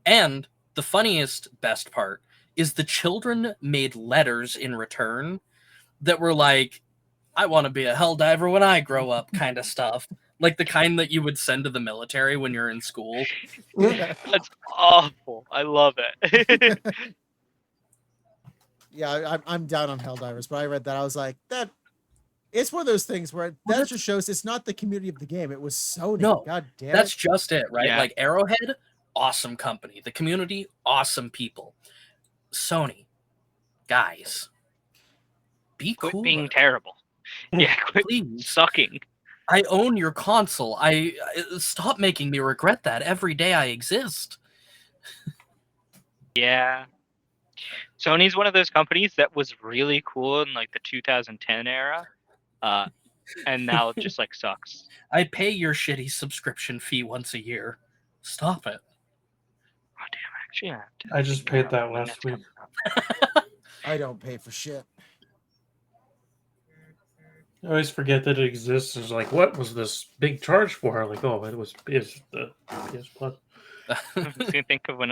And the funniest, best part is the children made letters in return that were like, I want to be a Helldiver when I grow up kind of stuff. Like the kind that you would send to the military when you're in school. That's awful. I love it. Yeah, I'm down on Helldivers, but I read that. I was like, it's one of those things where that just shows it's not the community of the game. It was Sony. No, God damn it. That's just it, right? Yeah. Like Arrowhead awesome company. The community, awesome people. Sony, guys, be Quit cool. being terrible. Yeah, quit Please. sucking. I own your console. I stop making me regret that every day I exist. Yeah. Sony's one of those companies that was really cool in like the 2010 era, and now it just like sucks. I pay your shitty subscription fee once a year. Stop it. Oh damn! Actually, I have to I just figure paid out that when last that's week. coming up. I don't pay for shit. I always forget that it exists. It's like, what was this big charge for? Like, oh, it was the PS Plus. I was gonna think of when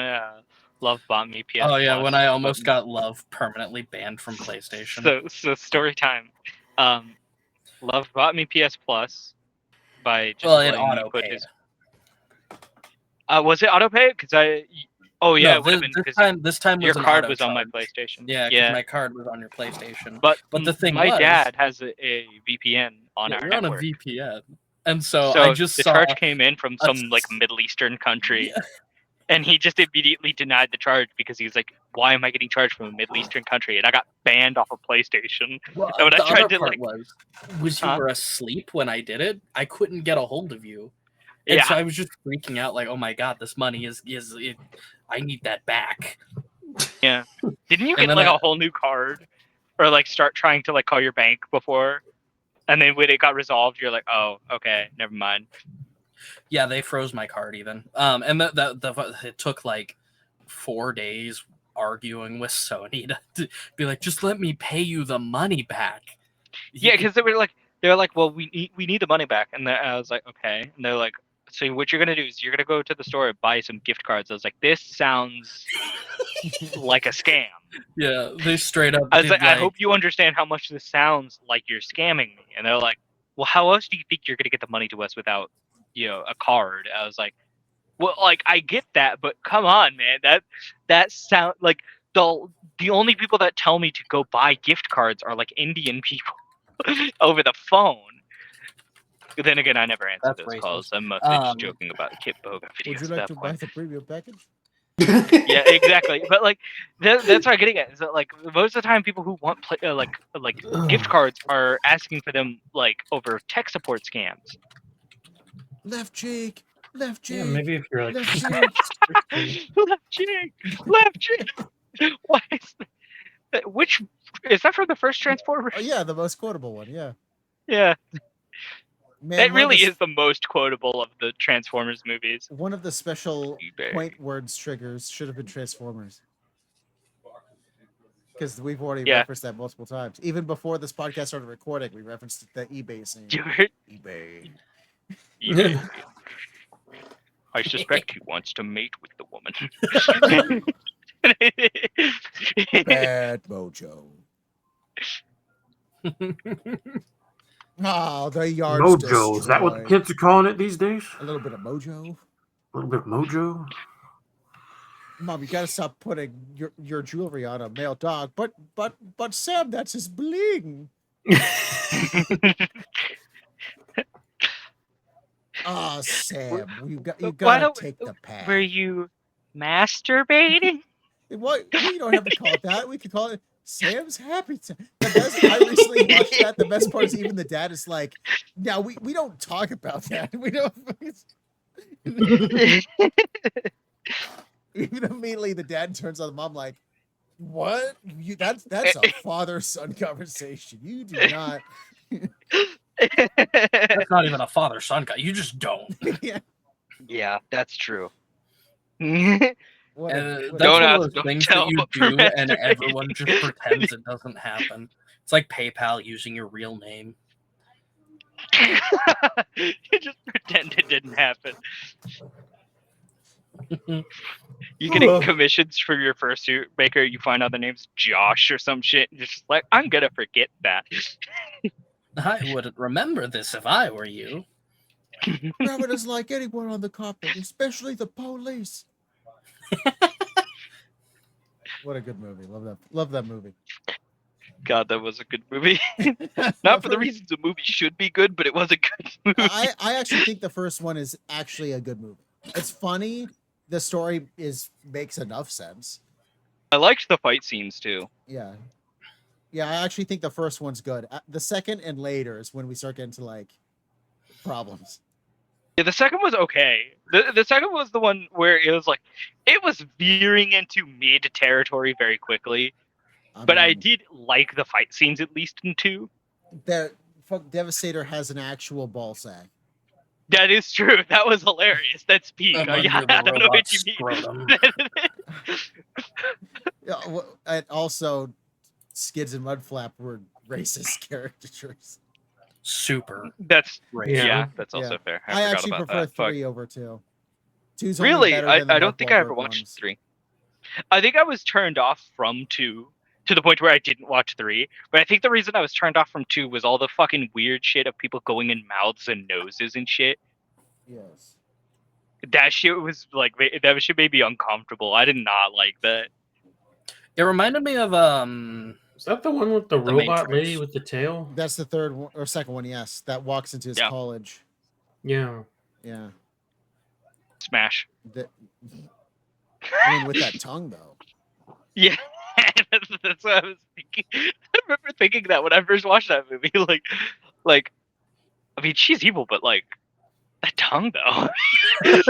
Love bought me PS. Oh yeah, Plus, when I almost but- got Love permanently banned from PlayStation. So story time. Love bought me PS Plus by just Well, it letting me auto put paid. his. Was it auto pay? Because I. Oh yeah, No, it would have been because this time your was an card auto was on my charge. PlayStation. Yeah, because my card was on your PlayStation. But the thing my was, dad has a VPN on our you're on a network. VPN, and so So I just the saw charge came in from a some like s- Middle Eastern country, Yeah. and he just immediately denied the charge because he's like, "Why am I getting charged from a Middle Eastern country?" And I got banned off of PlayStation. Well, And when the I tried other to part like, was you Huh? were asleep when I did it. I couldn't get a hold of you, and yeah, so I was just freaking out, like, "Oh my god, this money is I need that back." yeah. Didn't you And get then like I- a whole new card, or like start trying to like call your bank before, and then when it got resolved, you're like, "Oh, okay, never mind." Yeah, they froze my card even. And it took like 4 days arguing with Sony to be like, just let me pay you the money back. Yeah, because they were like, well, we need the money back, and I was like, okay, and they're like, so what you're gonna do is you're gonna go to the store and buy some gift cards. I was like, this sounds like a scam. Yeah, they straight up. I was did, like, I hope you understand how much this sounds like you're scamming me. And they're like, well, how else do you think you're gonna get the money to us without, a card? I was like, well, like I get that, but come on, man, that sound like the only people that tell me to go buy gift cards are like Indian people over the phone. But then again, I never answer That's those racist. calls. I'm mostly just Um, joking about Kit Boga videos. Would you at like that to point. buy the premium package? Yeah, exactly. But like that's what I'm getting at. Is that like most of the time, people who want like gift cards are asking for them like over tech support scams. Left cheek, left cheek. Yeah, maybe if you're like left cheek. Left cheek. Why is that? Which is that from the first Transformers? Oh yeah, the most quotable one. Yeah, Yeah, man. that really one of is the most quotable of the Transformers movies. one of the special eBay. point words triggers should have been Transformers. Because we've already Yeah. referenced that multiple times. Even before this podcast started recording, we referenced the eBay scene. You heard? eBay. eBay. I suspect he wants to mate with the woman. Bad mojo. Oh, the yard's mojo. Is that what the destroyed. kids are calling it these days? A little bit of mojo. A little bit of mojo. Mom, you gotta stop putting your jewelry on a male dog. But Sam, that's his bling. Oh, Sam, you Why gotta don't- take the pad. Were you masturbating? What? We don't have to call it that. We could call it Sam's happy time. I recently watched that. The best part is even the dad is like, "No, we don't talk about that. We don't." Even immediately, the dad turns on the mom like, "What? That's a father-son conversation. You do not." That's not even a father-son guy. You just don't. Yeah. Yeah, that's true. What And what that's Don't one ask, of those don't things tell, that you but do, and masturbate. everyone just pretends it doesn't happen. It's like PayPal using your real name. You just pretend it didn't happen. You getting commissions for your fursuit maker, you find out the name's Josh or some shit, and you're just like, I'm gonna forget that. I wouldn't remember this if I were you. Grandma doesn't like anyone on the carpet, especially the police. What a good movie. Love that movie. God, that was a good movie. Not for the reasons a movie should be good, but it was a good movie. I actually think the first one is actually a good movie. It's funny. the story makes enough sense. I liked the fight scenes too. Yeah. Yeah, I actually think the first one's good. The second and later is when we start getting to like problems. Yeah, the second was okay. The second was the one where it was like it was veering into mid territory very quickly. But I did like the fight scenes at least in 2. That Devastator has an actual ball sack. That is true. That was hilarious. That's peak. I'm I under the don't know robot what you scrotum. mean. Yeah, and also Skids and Mudflap were racist caricatures. Super. That's great. yeah, that's also Yeah. fair. I forgot actually about prefer that. Fuck. 3 over 2. 2's only Really? better than the I don't Mark think I ever Wahlberg watched ones. 3. I think I was turned off from 2 to the point where I didn't watch 3. But I think the reason I was turned off from 2 was all the fucking weird shit of people going in mouths and noses and shit. Yes. That shit was like that shit made me uncomfortable. I did not like that. It reminded me of Is that the one with the The robot Matrix. lady with the tail? That's the third one or second one, yes. That walks into his Yeah. college. Yeah. Yeah. Smash. I mean, with that tongue though. Yeah, that's what I was thinking. I remember thinking that when I first watched that movie. Like, I mean, she's evil, but like, that tongue though. The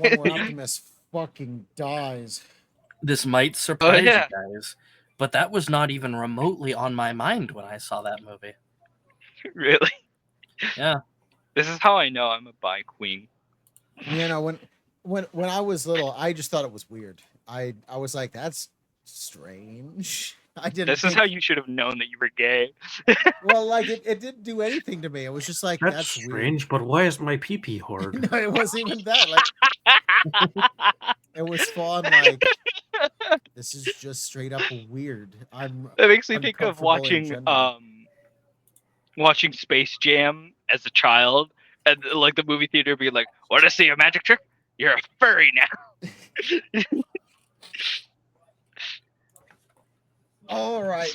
one where Optimus fucking dies. this might surprise yeah. you guys, but that was not even remotely on my mind when I saw that movie. Really? Yeah. This is how I know I'm a bi queen. You know, when I was little, I just thought it was weird. I was like, that's strange. I didn't. This is how you should have known that you were gay. Well, like it didn't do anything to me. It was just like That's strange, but why is my pee-pee hard? weird. No, it wasn't even that. Like it was fun. Like this is just straight up weird. That makes me think of uncomfortable in general. watching Space Jam as a child, and like the movie theater being like, "Want to see a magic trick? You're a furry now." All right.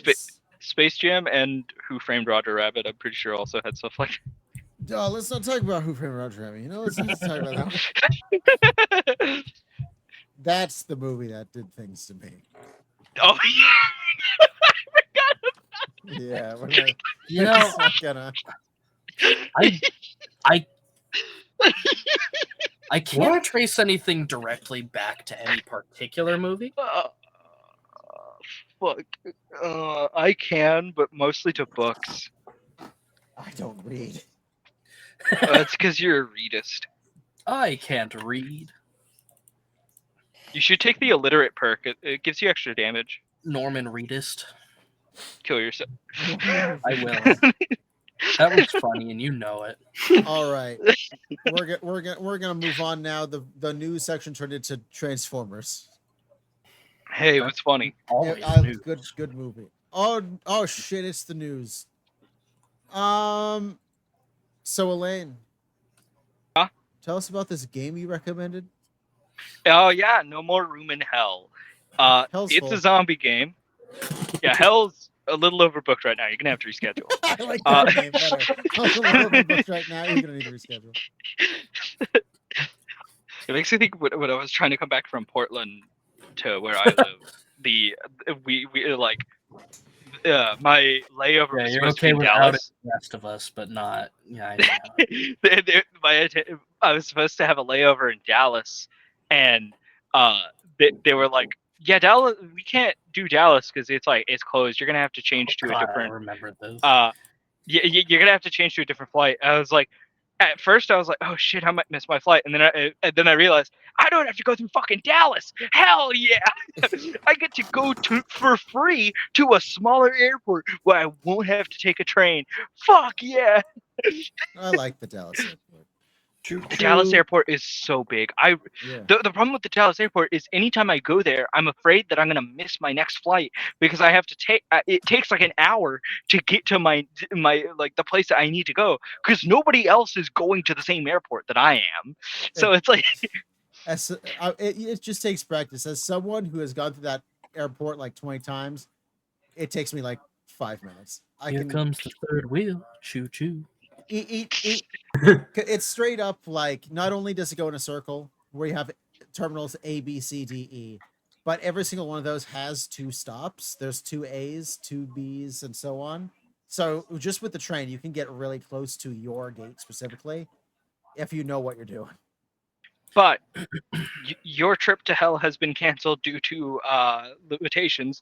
Space Jam and Who Framed Roger Rabbit, I'm pretty sure also had stuff like Let's not talk about Who Framed Roger Rabbit. You know, let's talk about that one. that. That's the movie that did things to me. Oh yeah. Yeah, we're not, You know, it's not gonna. I can't trace anything directly back to any particular movie. Fuck. I can, but mostly to books. I don't read. That's because you're a readist. I can't read. You should take the illiterate perk. It gives you extra damage. Norman Reedist. Kill yourself. I will. That was funny, and you know it. All right, we're gonna move on now. The news section turned into Transformers. Hey, what's funny? Always Yeah, news. good movie. Oh shit! It's the news. So Elaine, Huh? Tell us about this game you recommended. Oh yeah, No More Room in Hell. Hell's It's full. a zombie game. Yeah, Hell's a little overbooked right now. You're gonna have to reschedule. I like that name better. Hell's a little bit booked right now. You're gonna need to reschedule. It makes me think when I was trying to come back from Portland to where I live, we like my layover Yeah, was you're supposed to okay be in without Dallas. the rest of us, but not. Yeah, I know. I was supposed to have a layover in Dallas, and they were like, "Yeah, Dallas, we can't do Dallas because it's closed. You're gonna have to change to a God, I different remember this. you're gonna have to change to a different flight." I was like, at first I was like, "Oh shit, I might miss my flight," and then I realized I don't have to go through fucking Dallas. Hell yeah, I get to go for free to a smaller airport where I won't have to take a train. Fuck yeah. I like the Dallas airport. The Dallas airport is so big. Yeah. The problem with the Dallas airport is anytime I go there, I'm afraid that I'm gonna miss my next flight because I have to take. It takes like an hour to get to my like the place that I need to go because nobody else is going to the same airport that I am. So it's like It just takes practice. As someone who has gone through that airport like 20 times, it takes me like 5 minutes. Here comes the third wheel. Choo choo. It's straight up like not only does it go in a circle, where you have terminals A, B, C, D, E. But every single one of those has 2 stops. There's 2 A's, 2 B's, and so on. So just with the train, you can get really close to your gate specifically if you know what you're doing. But your trip to hell has been canceled due to limitations.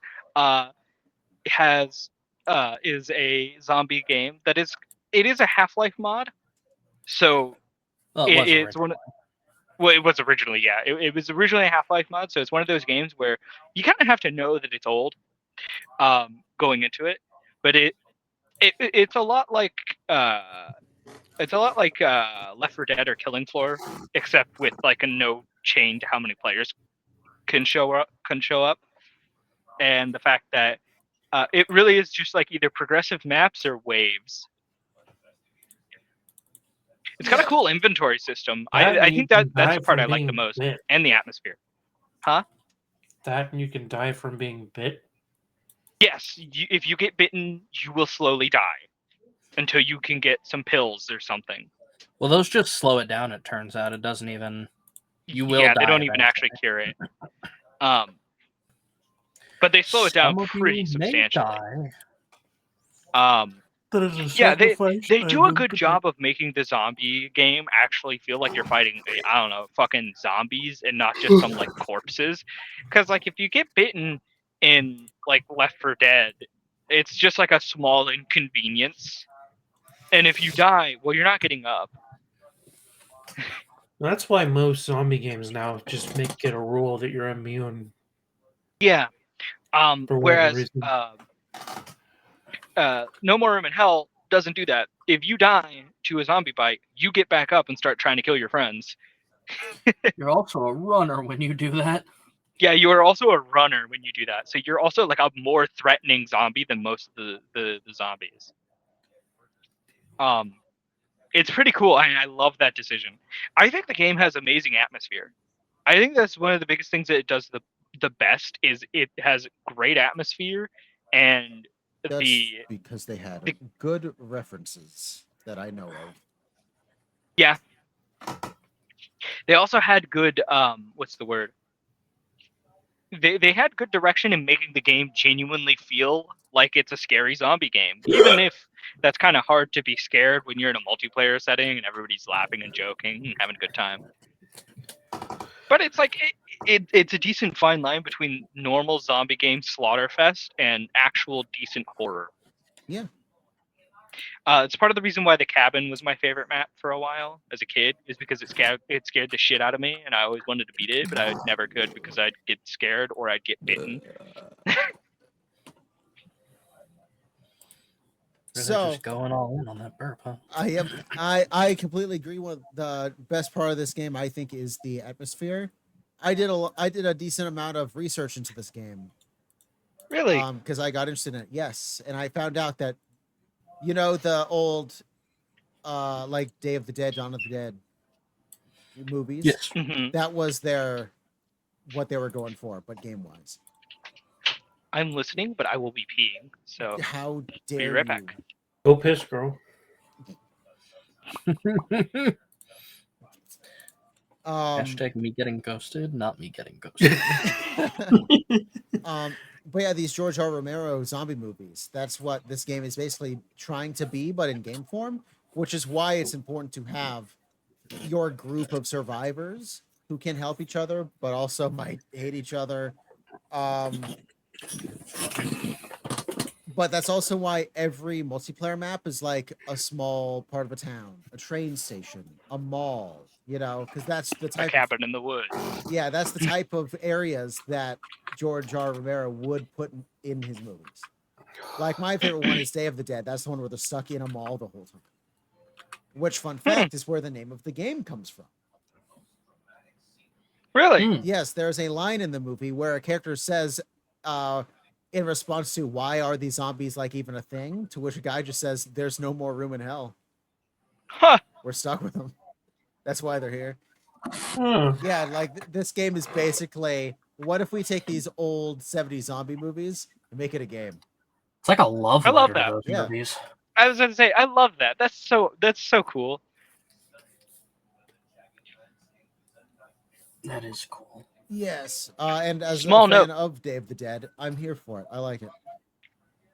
Is a zombie game that is a Half-Life mod. So it's one of, well, it was originally, yeah. It was originally a Half-Life mod, so it's one of those games where you kind of have to know that it's old going into it. But it's a lot like Left 4 Dead or Killing Floor, except with like a no chain to how many players can show up, and the fact that it really is just like either progressive maps or waves. It's got a cool inventory system. I think that's the part I like the most, and the atmosphere. Huh? That and you can die from being bit? Yes, if you get bitten, you will slowly die until you can get some pills or something. Well, those just slow it down, it turns out. It doesn't even... You will die they don't even actually cure it. But they slow it down pretty substantially. Yeah, they do a good job of making the zombie game actually feel like you're fighting, I don't know, fucking zombies and not just some like corpses. Because like if you get bitten in like Left 4 Dead, it's just like a small inconvenience. And if you die, well, you're not getting up. That's why most zombie games now just make it a rule that you're immune. Yeah. Whereas No More Room in Hell doesn't do that. If you die to a zombie bite, you get back up and start trying to kill your friends. You're also a runner when you do that. Yeah, you are also a runner when you do that. So you're also like a more threatening zombie than most of the zombies. It's pretty cool. I love that decision. I think the game has amazing atmosphere. I think that's one of the biggest things that it does the best is it has great atmosphere, and that's because they had good references that I know of. Yeah. They also had good what's the word? They had good direction in making the game genuinely feel like it's a scary zombie game, even if that's kind of hard to be scared when you're in a multiplayer setting and everybody's laughing and joking and having a good time. But it's like it's a decent fine line between normal zombie game Slaughterfest and actual decent horror. Yeah. It's part of the reason why The Cabin was my favorite map for a while as a kid, is because it scared the shit out of me, and I always wanted to beat it, but I never could because I'd get scared or I'd get bitten. So just going all in on that burp, huh? I completely agree with the best part of this game. I think is the atmosphere. I did a decent amount of research into this game. Really? Because I got interested in it. Yes, and I found out that, you know, the old, like Day of the Dead, Dawn of the Dead movies. Yes. Mm-hmm. That was what they were going for, but game wise. I'm listening, but I will be peeing. So how dare be right back. Go piss, girl. Hashtag me getting ghosted, not me getting ghosted. But yeah, these George R. Romero zombie movies, that's what this game is basically trying to be, but in game form, which is why it's important to have your group of survivors who can help each other, but also might hate each other. But that's also why every multiplayer map is like a small part of a town, a train station, a mall, you know, because that's the type a cabin in the woods. Yeah, that's the type of areas that George R. Romero would put in his movies. Like my favorite one is Day of the Dead. That's the one where they're stuck in a mall the whole time. Which, fun fact, is where the name of the game comes from. Really? Yes, there's a line in the movie where a character says, in response to why are these zombies like even a thing, to which a guy just says, "There's no more room in hell. Huh. We're stuck with them. That's why they're here." Hmm. Yeah, like this game is basically, what if we take these old 70s zombie movies and make it a game? It's like a love letter. I love that. To those movies. I was going to say, I love that. That's so cool. That is cool. Yes, and as Small a fan note. of Day of the Dead, I'm here for it. I like it.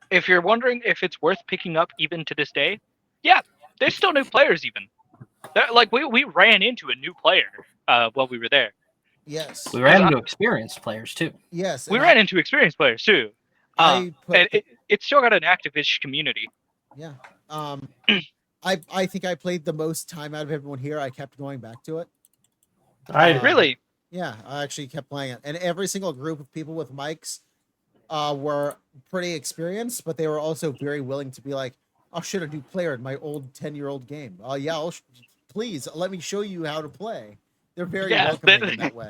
If you're wondering if it's worth picking up even to this day, yeah, there's still new players even. Like we ran into a new player while we were there. Yes, We ran into experienced players too. yes. We and ran into experienced players too. I put And it's still got an active-ish community. yeah. I think I played the most time out of everyone here. I kept going back to it. Really? Yeah, I actually kept playing it, and every single group of people with mics were pretty experienced, but they were also very willing to be like, "Oh shit, a new player in my old 10-year-old game. Oh yeah, please let me show you how to play." They're very welcoming in that way.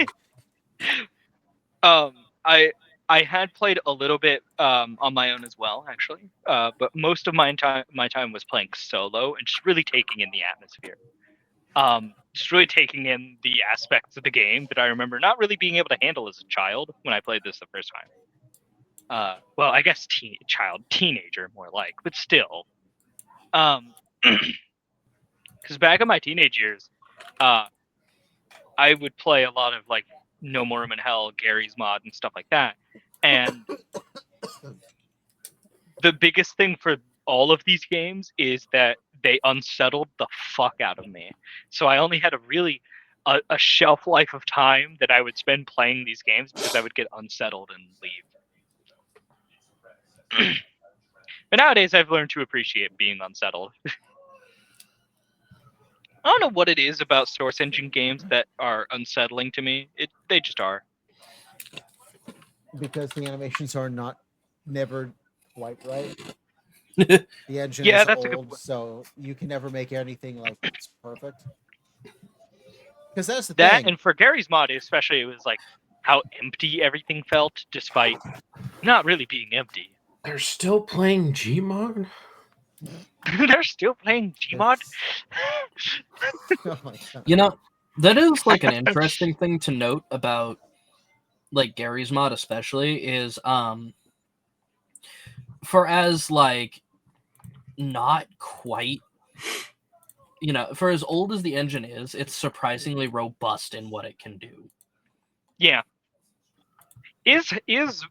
I had played a little bit on my own as well, actually, but most of my time was playing solo and just really taking in the atmosphere. Just really taking in the aspects of the game that I remember not really being able to handle as a child when I played this the first time. Well, I guess teenager more like, but still. Because back in my teenage years, I would play a lot of like No More Room in Hell, Gary's Mod, and stuff like that. And the biggest thing for all of these games is that they unsettled the fuck out of me. So I only had a shelf life of time that I would spend playing these games because I would get unsettled and leave. But nowadays I've learned to appreciate being unsettled. I don't know what it is about Source Engine games that are unsettling to me. They just are. Because the animations are never quite right. The engine Yeah, is that's a good old, point. so you can never make anything like it's perfect. Because that's the That thing. and for Gary's Mod especially, it was like how empty everything felt despite not really being empty. They're still playing Gmod? They're still playing Gmod? Oh my god. You know, that is like an interesting thing to note about like Gary's Mod especially is for as like not quite, you know, for as old as the engine is, it's surprisingly robust in what it can do. Yeah. Is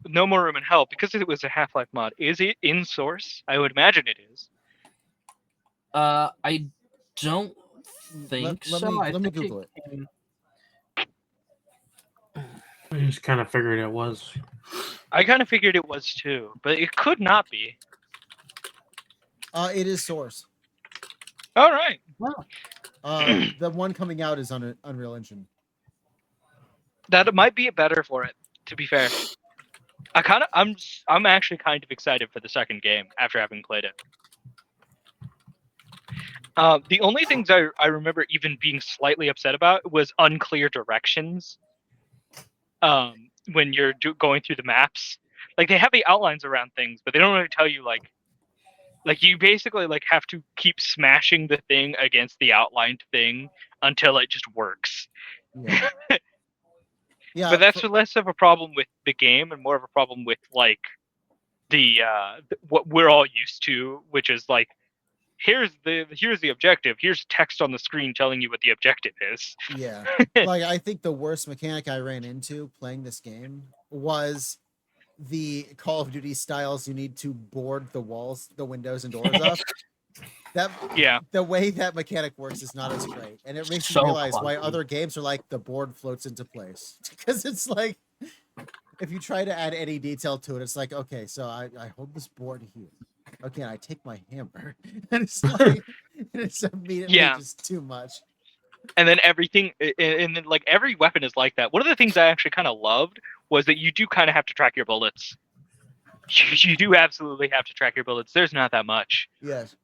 No More Room in Hell, because it was a Half-Life mod, is it in source? I would imagine it is. I don't think Let so. me Google it. I just kind of figured it was. Uh, I kind of figured it was too, but it could not be. It is Source. All right. The one coming out is on Unreal Engine. That might be better for it, to be fair. I'm actually kind of excited for the second game after having played it. The only things I remember even being slightly upset about was unclear directions. When you're going through the maps, like they have the outlines around things, but they don't really tell you like you basically like have to keep smashing the thing against the outlined thing until it just works. Yeah. Yeah. But that's less of a problem with the game and more of a problem with like the what we're all used to, which is like here's the objective. Here's text on the screen telling you what the objective is. Yeah. Like I think the worst mechanic I ran into playing this game was the Call of Duty styles you need to board the walls, the windows and doors up. The way that mechanic works is not as great, and it makes you realize why other games are like the board floats into place, because it's like if you try to add any detail to it, it's like, okay, so I hold this board here, okay, I take my hammer, and it's like it's immediately just too much. And then everything, and then like every weapon is like that. One of the things I actually kind of loved was that you do kind of have to track your bullets. You do absolutely have to track your bullets. There's not that much. Yes.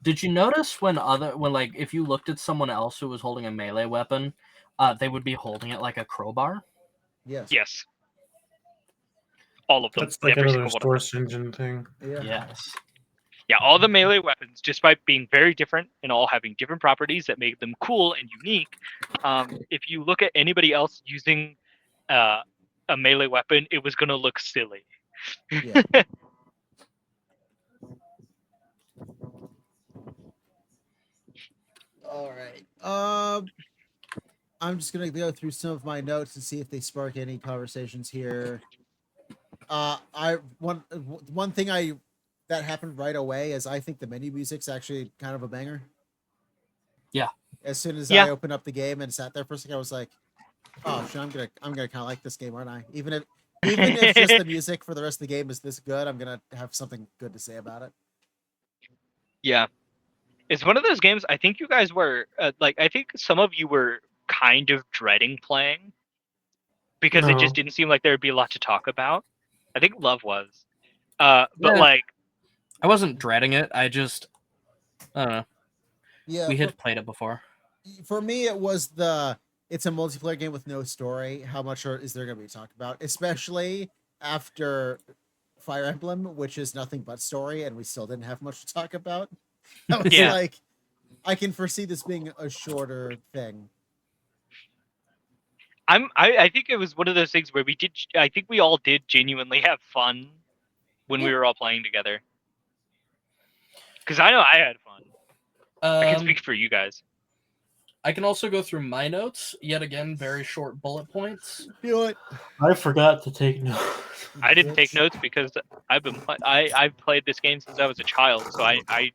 Did you notice when like if you looked at someone else who was holding a melee weapon, they would be holding it like a crowbar? Yes. Yes. All of them. That's like another Source Engine thing. Yeah. Yes. Yeah, all the melee weapons, despite being very different and all having different properties that make them cool and unique, if you look at anybody else using a melee weapon, it was going to look silly. Yeah. All right. I'm just gonna go through some of my notes and see if they spark any conversations here. One thing that happened right away is I think the menu music's actually kind of a banger. Yeah. As soon as Yeah. I opened up the game and sat there for a second, I was like, "Oh shit, I'm gonna kind of like this game, aren't I?" Even if just the music for the rest of the game is this good, I'm gonna have something good to say about it. Yeah. It's one of those games I think you guys were I think some of you were kind of dreading playing because it No. just didn't seem like there would be a lot to talk about. I think Love was. But Yeah. like I wasn't dreading it. I just, I don't know. Yeah, We had played it before. for me, it was it's a multiplayer game with no story. How much is there going to be talked about, especially after Fire Emblem, which is nothing but story, and we still didn't have much to talk about. I was Yeah. like, I can foresee this being a shorter thing. I think it was one of those things where I think we all did genuinely have fun when we were all playing together. Because I know I had fun. I can speak for you guys. I can also go through my notes. Yet again, very short bullet points. Feel it. I forgot to take notes. I didn't take notes because I've played this game since I was a child, so I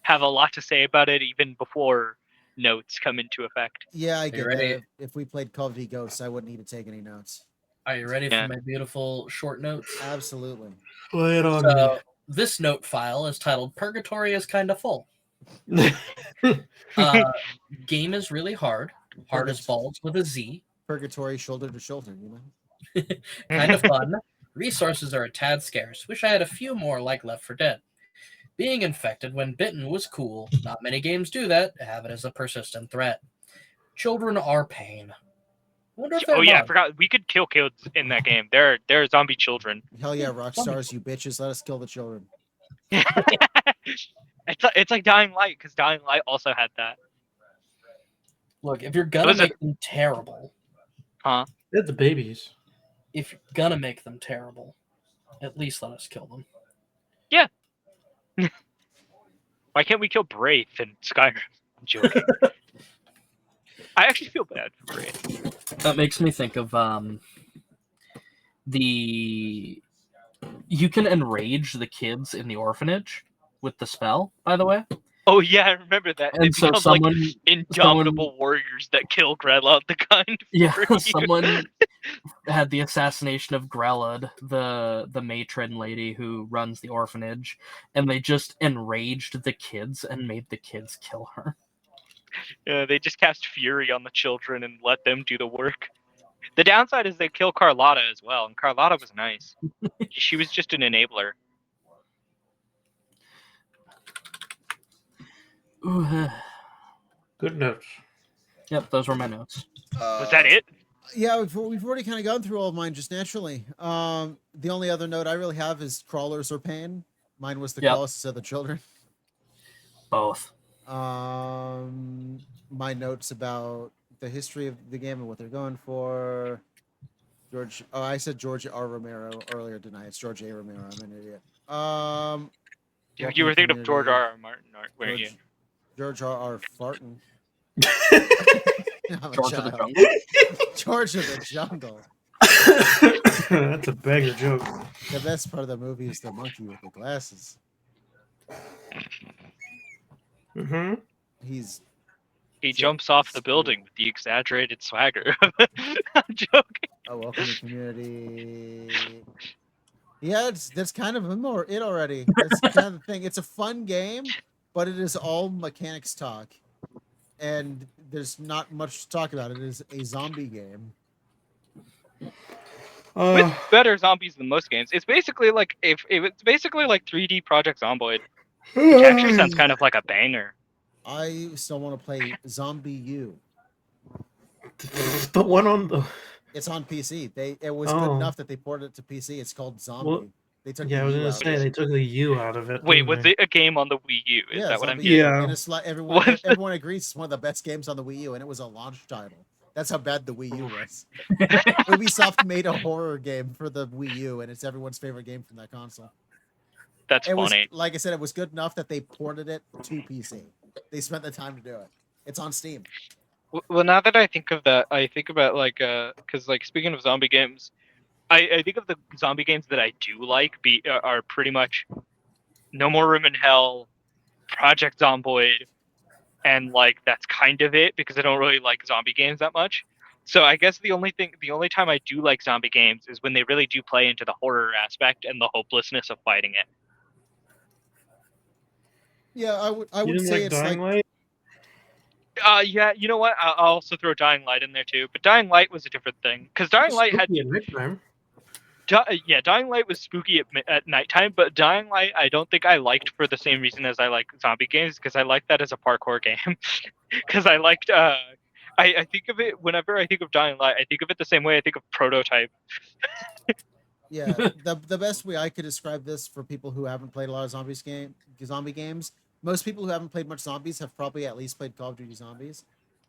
have a lot to say about it even before notes come into effect. Yeah, I get ready? that. If we played Call of Duty Ghosts, I wouldn't need to take any notes. Are you ready Yeah. for my beautiful short notes? Absolutely. Play it on So, this note file is titled Purgatory is Kinda Full. me. Game is really hard. Hard as balls with a Z. Purgatory, shoulder to shoulder, you know? Kind of fun. Resources are a tad scarce. Wish I had a few more like Left 4 Dead. Being infected when bitten was cool. Not many games do that. Have it as a persistent threat. Children are pain. Wonder if Oh yeah, I bugs. forgot we could kill kids in that game. They're zombie children. Hell yeah, rock stars, you bitches! Let us kill the children. It's like Dying Light because Dying Light also had that. Look, if you're gonna make them terrible, They're the babies. if you're gonna make them terrible, at least let us kill them. Yeah. Why can't we kill Braith in Skyrim? I'm joking. I actually feel bad for Braith. That makes me think of you can enrage the kids in the orphanage with the spell, by the way. Oh yeah, I remember that. And They so become like indomitable warriors that kill Grelot the Kind. Yeah, for you. someone had the assassination of Grelod, the matron lady who runs the orphanage, and they just enraged the kids and made the kids kill her. They just cast fury on the children and let them do the work. The downside is they kill Carlotta as well, and Carlotta was nice. She was just an enabler. Good notes. Yep, those were my notes. Was that it? Yeah, we've already kind of gone through all of mine just naturally. The only other note I really have is crawlers are pain. Mine was the closest of the children. Both. My notes about the history of the game and what they're going for. I said George R. Romero earlier tonight. It's George A. Romero. I'm an idiot. Yeah, you were thinking of George R. R. Martin, weren't you? George R. R. Fartin. George of the Jungle. George of the Jungle. That's a beggar joke. The best part of the movie is the monkey with the glasses. Mm-hmm. He jumps off the building with the exaggerated swagger. I'm joking. Oh, welcome to the community. Yeah, that's kind of it already. That's kind of the thing. It's a fun game, but it is all mechanics talk, and there's not much to talk about. It is a zombie game. With better zombies than most games. It's basically like it's basically like 3D Project Zomboid, which actually sounds kind of like a banger. I still want to play Zombie U. The one on the. It's on PC. It was good enough that they ported it to PC. It's called Zombie. Well, they took I was the U gonna out. say they took the U out of it. Wait, was it a game on the Wii U? Is that what I'm Zombie hearing? U. Yeah. And it's like everyone agrees it's one of the best games on the Wii U, and it was a launch title. That's how bad the Wii U was. Ubisoft made a horror game for the Wii U, and it's everyone's favorite game from that console. That's funny. Like I said, it was good enough that they ported it to PC. They spent the time to do it. It's on Steam. Well, now that I think of that, I think about like because like speaking of zombie games, I think of the zombie games that I do like are pretty much No More Room in Hell, Project Zomboid, and like that's kind of it because I don't really like zombie games that much. So I guess the only time I do like zombie games is when they really do play into the horror aspect and the hopelessness of fighting it. Yeah, I You would didn't say like it's Dying like Light? Yeah, you know what? I'll also throw Dying Light in there too. But Dying Light was a different thing because Dying Light had Spooky at nighttime. yeah, Dying Light was spooky at nighttime, but Dying Light I don't think I liked for the same reason as I like zombie games because I like that as a parkour game. Because I liked I think of it whenever I think of Dying Light, I think of it the same way I think of Prototype. yeah, the best way I could describe this for people who haven't played a lot of zombie games, most people who haven't played much zombies have probably at least played Call of Duty Zombies.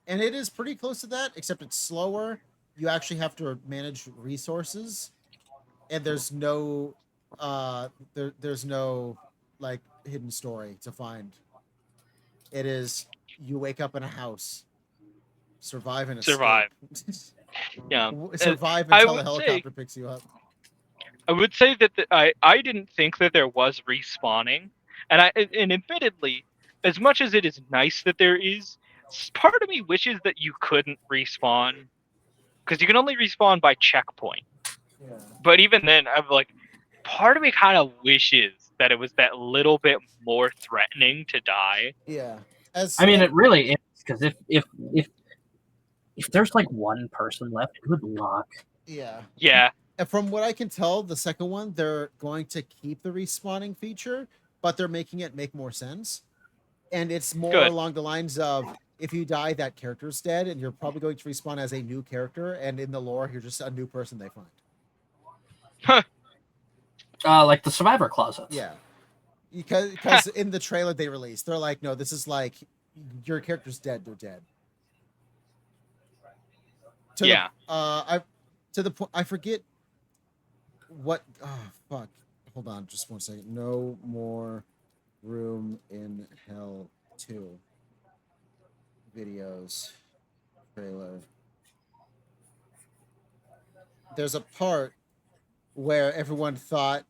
And it is pretty close to that, except it's slower. You actually have to manage resources, and there's no there's no like hidden story to find. It is you wake up in a house, survive and Survive. escape. Yeah. Survive I until a would say helicopter picks you up. I would say that I didn't think that there was respawning, and admittedly, as much as it is nice that there is, part of me wishes that you couldn't respawn because you can only respawn by checkpoint. Yeah. But even then, I'm like, part of me kind of wishes that it was that little bit more threatening to die. Yeah. I mean, it really is because if there's like one person left, good luck. Yeah. Yeah. And from what I can tell, the second one, they're going to keep the respawning feature, but they're making it make more sense. And it's more Good. along the lines of if you die, that character's dead, and you're probably going to respawn as a new character, and in the lore, you're just a new person they find. Like the survivor closets. Yeah. Because in the trailer they released, they're like, no, this is like your character's dead, they're dead. Yeah. To the point I forget what fuck. Hold on just one second. No More Room in Hell 2 videos trailer. There's a part where everyone thought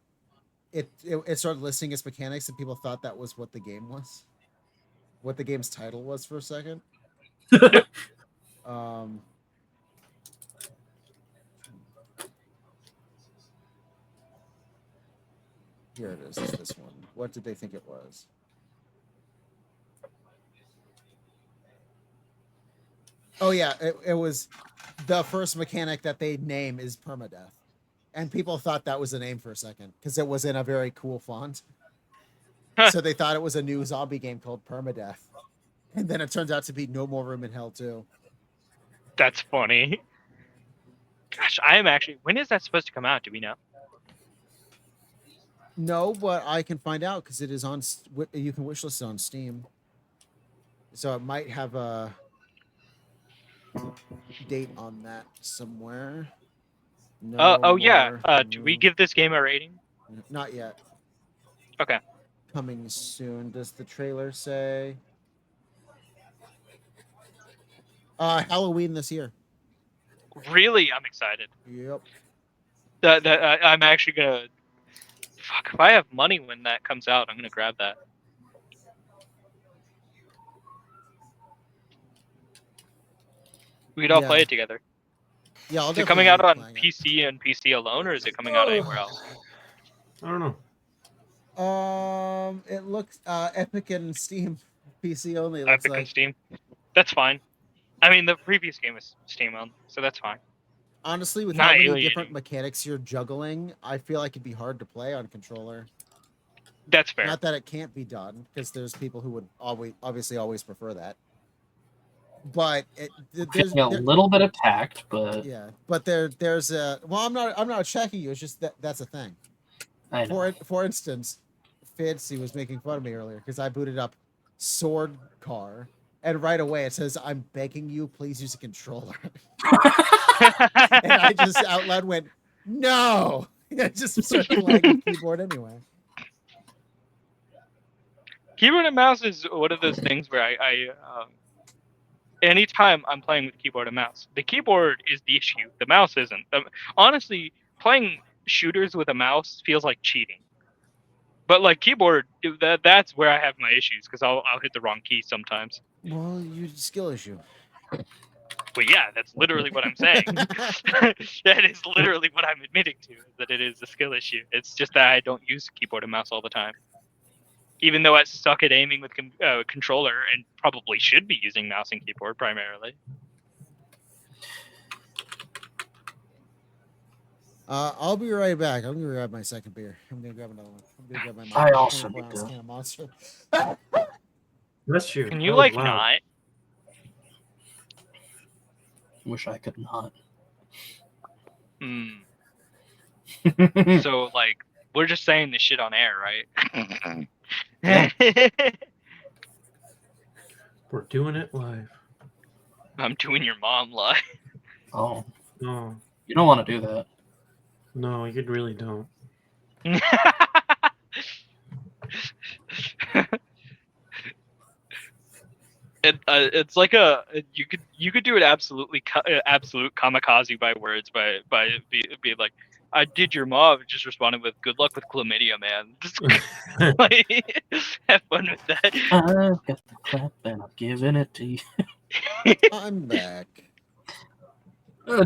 it started listing its mechanics and people thought that was what the game was. What the game's title was for a second. Here it is. It's this one. What did they think it was? Oh yeah, it was the first mechanic that they name is permadeath, and people thought that was the name for a second because it was in a very cool font. So they thought it was a new zombie game called Permadeath, and then it turns out to be No More Room in Hell 2. That's funny. Gosh, I am actually. When is that supposed to come out? Do we know? No, but I can find out because it is on. You can wishlist it on Steam, so it might have a date on that somewhere. No Oh yeah. More Do we Room- give this game a rating? Not yet. Okay. Coming soon. Does the trailer say? Halloween this year. Really, I'm excited. Yep. That I'm actually gonna. Fuck, if I have money when that comes out, I'm gonna grab that. We could all play it together. Yeah, I'll Is it coming out on playing PC and PC alone, or is it coming out anywhere else? I don't know. It looks Epic and Steam PC only. Looks Epic like. and Steam. That's fine. I mean, the previous game is Steam owned, so that's fine. Honestly, with Not how many alienating. different mechanics you're juggling, I feel like it'd be hard to play on controller. That's fair. Not that it can't be done, because there's people who would obviously always prefer that. But there's a little bit attacked, but yeah. But there's a well, I'm not attacking you. It's just that's a thing. I know. For instance, Fancy was making fun of me earlier because I booted up Sword Car, and right away it says, "I'm begging you, please use a controller." And I just out loud went, "No!" I just started playing the keyboard anyway. Keyboard and mouse is one of those things where anytime I'm playing with keyboard and mouse, the keyboard is the issue. The mouse isn't. Honestly, playing shooters with a mouse feels like cheating. But like keyboard, that's where I have my issues because I'll hit the wrong key sometimes. Well, you skill issue. But yeah, that's literally what I'm saying. That is literally what I'm admitting to, that it is a skill issue. It's just that I don't use keyboard and mouse all the time. Even though I suck at aiming with controller and probably should be using mouse and keyboard primarily. I'll be right back. I'm gonna grab my second beer. I'm gonna grab another one. I'm gonna grab my. I also need to. can of Monster. Bless you. Can you That was like loud. not? Wish I could not. So like we're just saying this shit on air, right? We're doing it live. I'm doing your mom live. Oh, No, you don't want to do that. no, you really don't. It's like you could do it absolute kamikaze by words by be like, I did your mom, just responded with good luck with chlamydia, man. Just like, have fun with that. I've got the clap and I'm giving it to you. I'm back.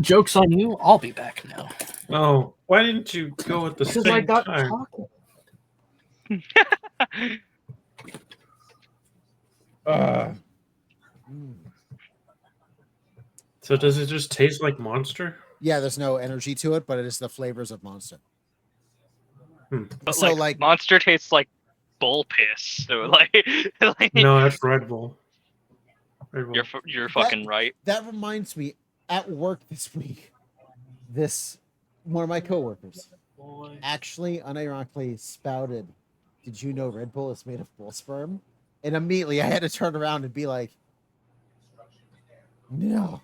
Joke's on you. I'll be back now. Oh, why didn't you go at the Because same I got time? talking. So does it just taste like Monster? Yeah, there's no energy to it, but it is the flavors of Monster. But So, like Monster tastes like bull piss. So like No, that's Red Bull. Red Bull. you're fucking right. That reminds me, at work this week, one of my coworkers actually unironically spouted, "Did you know Red Bull is made of bull sperm?" And immediately I had to turn around and be like, "No."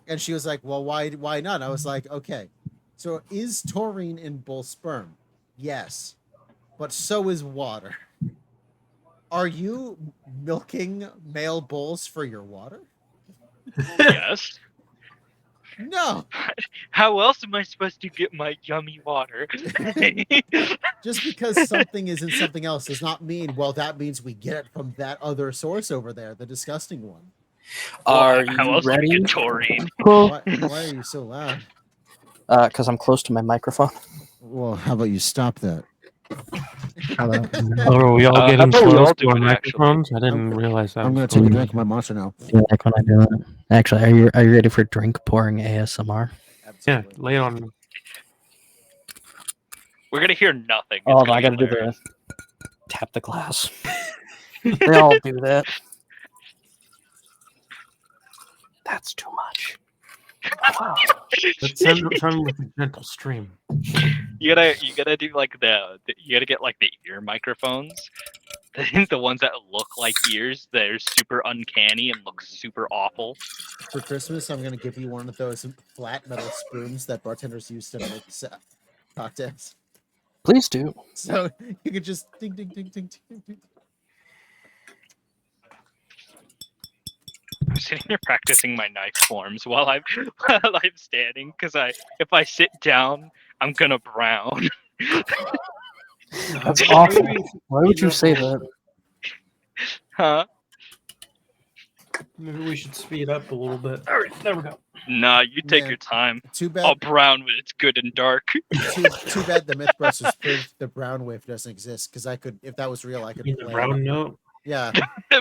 And she was like, "Well, why not?" And I was like, "Okay, so is taurine in bull sperm? Yes, but so is water. Are you milking male bulls for your water?" Yes. No. How else am I supposed to get my yummy water? Just because something is in something else does not mean, well, that means we get it from that other source over there, the disgusting one. Are How you else do we ready? get taurine? Why are you so loud? Because I'm close to my microphone. Well, how about you stop that? Hello. Oh, are we all How getting about we all close do to our it, actually? microphones? I didn't realize that. I'm was going to take a going drink of on. my Monster now. You like when I do it? Actually, are you ready for drink pouring ASMR? Yeah, Absolutely. lay it on. We're gonna hear nothing. Oh, It's I gonna gotta be do hilarious. the tap the glass. They all do that. That's too much. Wow. Let's send with a gentle stream. You gotta do like you gotta get like the ear microphones. The ones that look like ears. They're super uncanny and look super awful. For Christmas, I'm going to give you one of those flat metal spoons that bartenders use to make cocktails. Please do. So you could just ding, ding, ding, ding, ding, ding. I'm sitting here practicing my knife forms while I'm standing because if I sit down, I'm gonna brown. That's awful. Why would you say that? Huh? Maybe we should speed up a little bit. All right, there we go. Nah, you take Yeah. your time. Too I'll bad. brown when it's good and dark. Too bad the Mythbusters proved the brown wave doesn't exist. Because I could, if that was real, I could In the play. brown note. Yeah.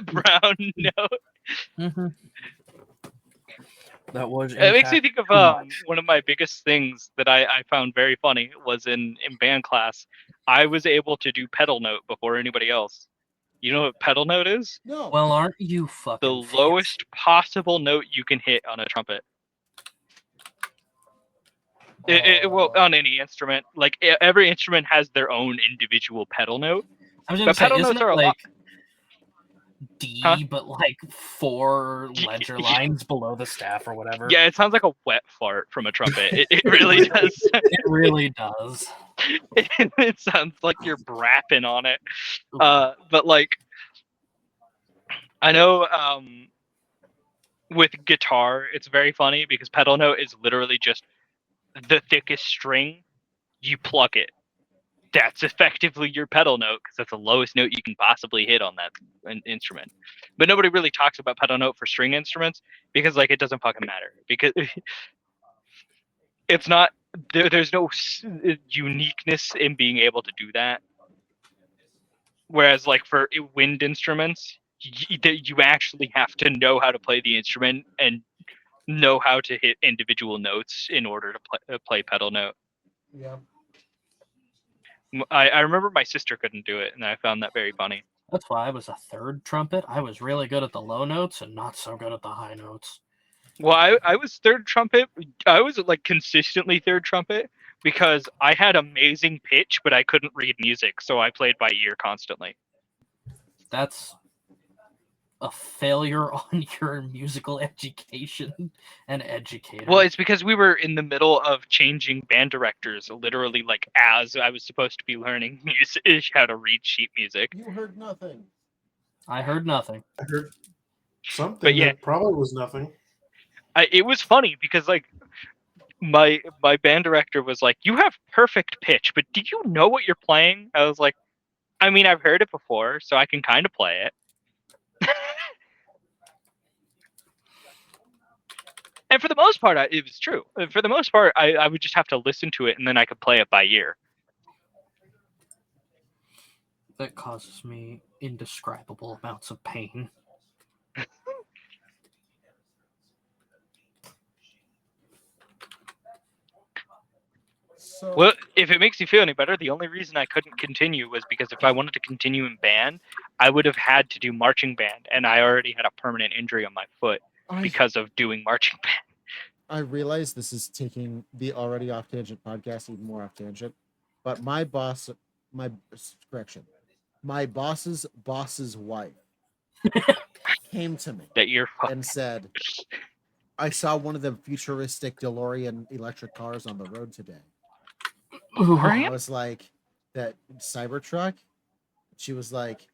Brown note. Mm-hmm. That was. It makes me think of too much. one of my biggest things that I found very funny was in band class. I was able to do pedal note before anybody else. You know what pedal note is? No. Well, aren't you fucking The fancy? lowest possible note you can hit on a trumpet. Well, on any instrument, like every instrument has their own individual pedal note. I was The gonna say, pedal isn't notes it are a lot. like D, Huh? but like 4 ledger Yeah. lines below the staff or whatever? Yeah, it sounds like a wet fart from a trumpet. It really does. It really does. It sounds like you're brapping on it. But like, I know with guitar, it's very funny because pedal note is literally just the thickest string. You pluck it. That's effectively your pedal note because that's the lowest note you can possibly hit on that instrument. But nobody really talks about pedal note for string instruments because like it doesn't fucking matter because it's not there's no uniqueness in being able to do that. Whereas like for wind instruments, you actually have to know how to play the instrument and know how to hit individual notes in order to play pedal note. Yeah. I remember my sister couldn't do it, and I found that very funny. That's why I was a third trumpet. I was really good at the low notes and not so good at the high notes. Well, I was third trumpet. I was like consistently third trumpet because I had amazing pitch, but I couldn't read music, so I played by ear constantly. That's a failure on your musical education and educator. Well, it's because we were in the middle of changing band directors, literally like as I was supposed to be learning music, how to read sheet music. You heard nothing. I heard nothing. I heard something But yeah. that probably was nothing. It was funny because like my band director was like, "You have perfect pitch, but do you know what you're playing?" I was like, "I mean, I've heard it before, so I can kind of play it." And for the most part, it was true. For the most part, I would just have to listen to it, and then I could play it by ear. That causes me indescribable amounts of pain. So, Well, if it makes you feel any better, the only reason I couldn't continue was because if I wanted to continue in band, I would have had to do marching band, and I already had a permanent injury on my foot because of doing marching band. I realize this is taking the already off tangent podcast even more off tangent, but my boss's boss's wife came to me That you're and said, "I saw one of the futuristic DeLorean electric cars on the road today." And I was like, "That Cybertruck?" She was like,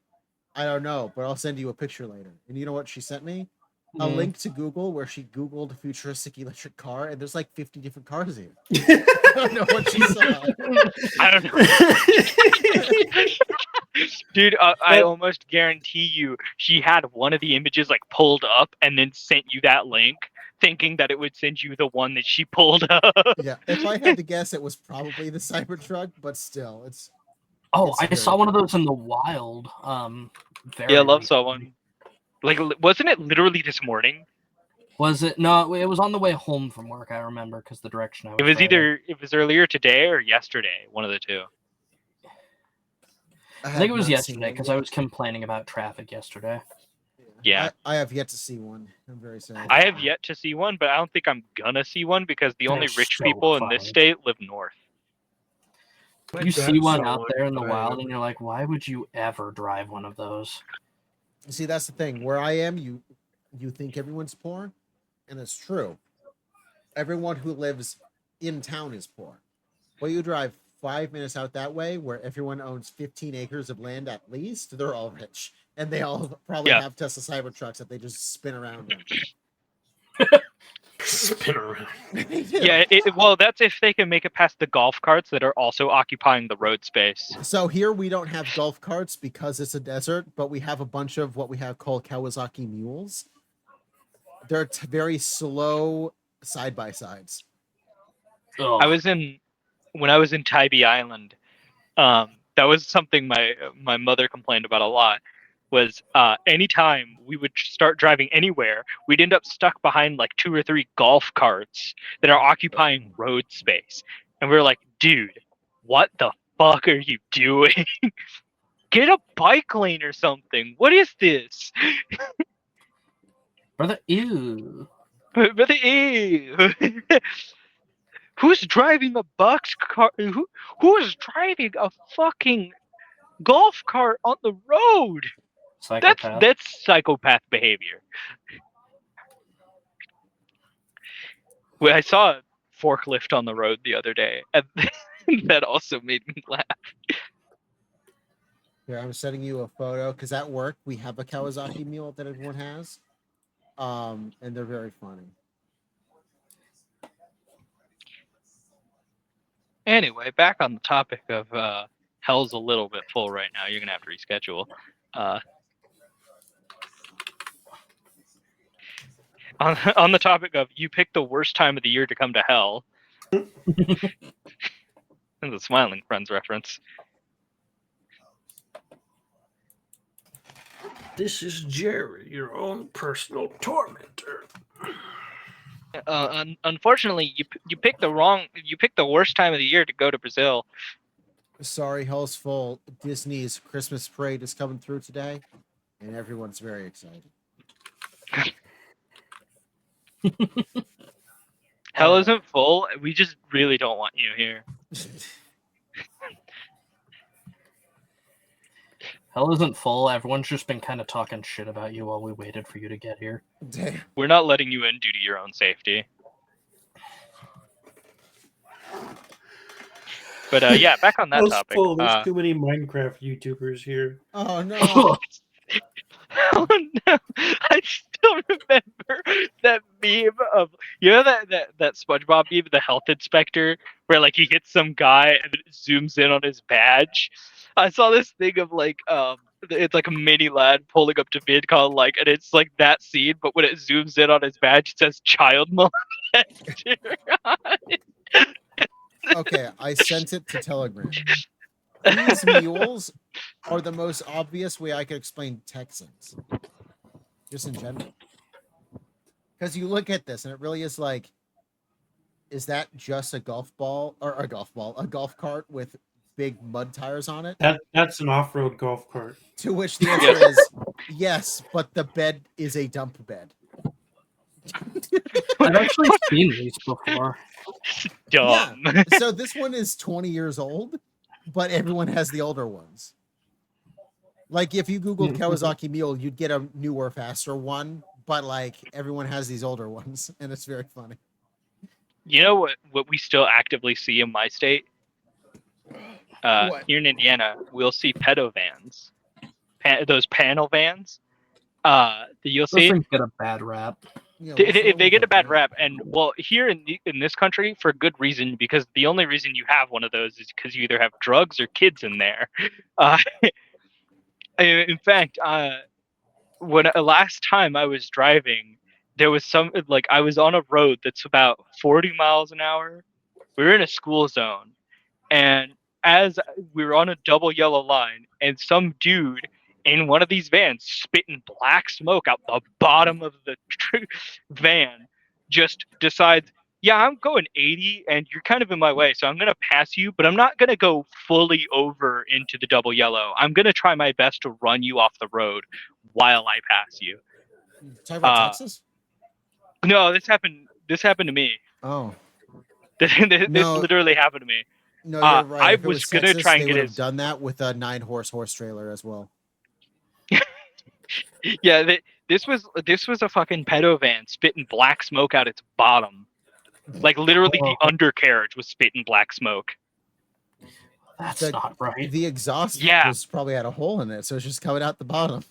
"I don't know, but I'll send you a picture later." And you know what she sent me? A link to Google where she Googled futuristic electric car, and there's like 50 different cars here. I don't know what she saw. I don't know. Dude, I almost guarantee you she had one of the images like pulled up and then sent you that link thinking that it would send you the one that she pulled up. Yeah, if I had to guess, it was probably the Cybertruck, but still, it's. Oh, It's I very saw one of cool. those in the wild. Yeah, Love recently. saw one. Like, wasn't it literally this morning? Was it? No, it was on the way home from work. I remember because the direction I was. It was driving. it was earlier today or yesterday, one of the two. I think it was yesterday because I was complaining about traffic yesterday. Yeah. I have yet to see one. I'm very sad. I have yet to see one, but I don't think I'm gonna see one because the only They're rich so people in this fun. state live north. You see one out there in the wild, and you're like, "Why would you ever drive one of those?" You see, that's the thing. Where I am, you think everyone's poor, and it's true. Everyone who lives in town is poor. But you drive 5 minutes out that way, where everyone owns 15 acres of land at least, they're all rich, and they all probably have Tesla Cybertrucks that they just spin around in. Spin around. Yeah, well, that's if they can make it past the golf carts that are also occupying the road space. So here we don't have golf carts because it's a desert, but we have a bunch of what we have called Kawasaki mules. They're very slow side-by-sides. Ugh. When I was in Tybee Island, that was something my mother complained about a lot. Was anytime we would start driving anywhere, we'd end up stuck behind like 2 or 3 golf carts that are occupying road space. And we were like, dude, what the fuck are you doing? Get a bike lane or something. What is this? Brother, ew. Brother, ew. Who's driving a box car? Who is driving a fucking golf cart on the road? Psychopath. That's psychopath behavior. Well, I saw a forklift on the road the other day, and that also made me laugh. Here, I'm sending you a photo because at work we have a Kawasaki mule that everyone has, and they're very funny. Anyway, back on the topic of hell's a little bit full right now. You're gonna have to reschedule. On the topic of you pick the worst time of the year to come to hell. And the Smiling Friends reference. This is Jerry, your own personal tormentor. Unfortunately, you picked the worst time of the year to go to Brazil. Sorry, hell's full. Disney's Christmas parade is coming through today, and everyone's very excited. Hell isn't full. We just really don't want you here. Hell isn't full. Everyone's just been kind of talking shit about you while we waited for you to get here. Damn. We're not letting you in due to your own safety. But yeah, back on that topic. Full. There's too many Minecraft YouTubers here. Oh no! Oh no! I still remember that meme of that SpongeBob meme, the health inspector, where like he hits some guy and it zooms in on his badge. I saw this thing of like it's like a mini lad pulling up to VidCon like, and it's like that scene, but when it zooms in on his badge, it says child molester. Okay, I sent it to Telegram. These mules are the most obvious way I could explain Texans, just in general. Because you look at this and it really is like, is that just a golf cart with big mud tires on it? That's an off-road golf cart. To which the answer is yes, but the bed is a dump bed. I've actually seen these before. Dumb. Yeah. So this one is 20 years old, but everyone has the older ones. Like if you Googled Kawasaki mule, you'd get a newer, faster one, but like everyone has these older ones, and it's very funny. You know what we still actively see in my state? Here in Indiana, we'll see pedo vans. Those panel vans. You'll see. Those things get a bad rap. Yeah, They get a bad rap, and well, here in this country, for good reason, because the only reason you have one of those is because you either have drugs or kids in there. In fact, when last time I was driving, there was I was on a road that's about 40 miles an hour. We were in a school zone, and as we were on a double yellow line, and some dude in one of these vans spitting black smoke out the bottom of the van just decides, yeah, I'm going 80 and you're kind of in my way, so I'm going to pass you, but I'm not going to go fully over into the double yellow. I'm going to try my best to run you off the road while I pass you. Talking about Texas? No, this happened to me. Oh. This literally happened to me. No, you're right. I was going to try and get his... done that with a 9-horse trailer as well. Yeah, this was a fucking pedo van spitting black smoke out its bottom. Like literally the undercarriage was spitting black smoke. That's not right. The exhaust was probably had a hole in it, so it's just coming out the bottom.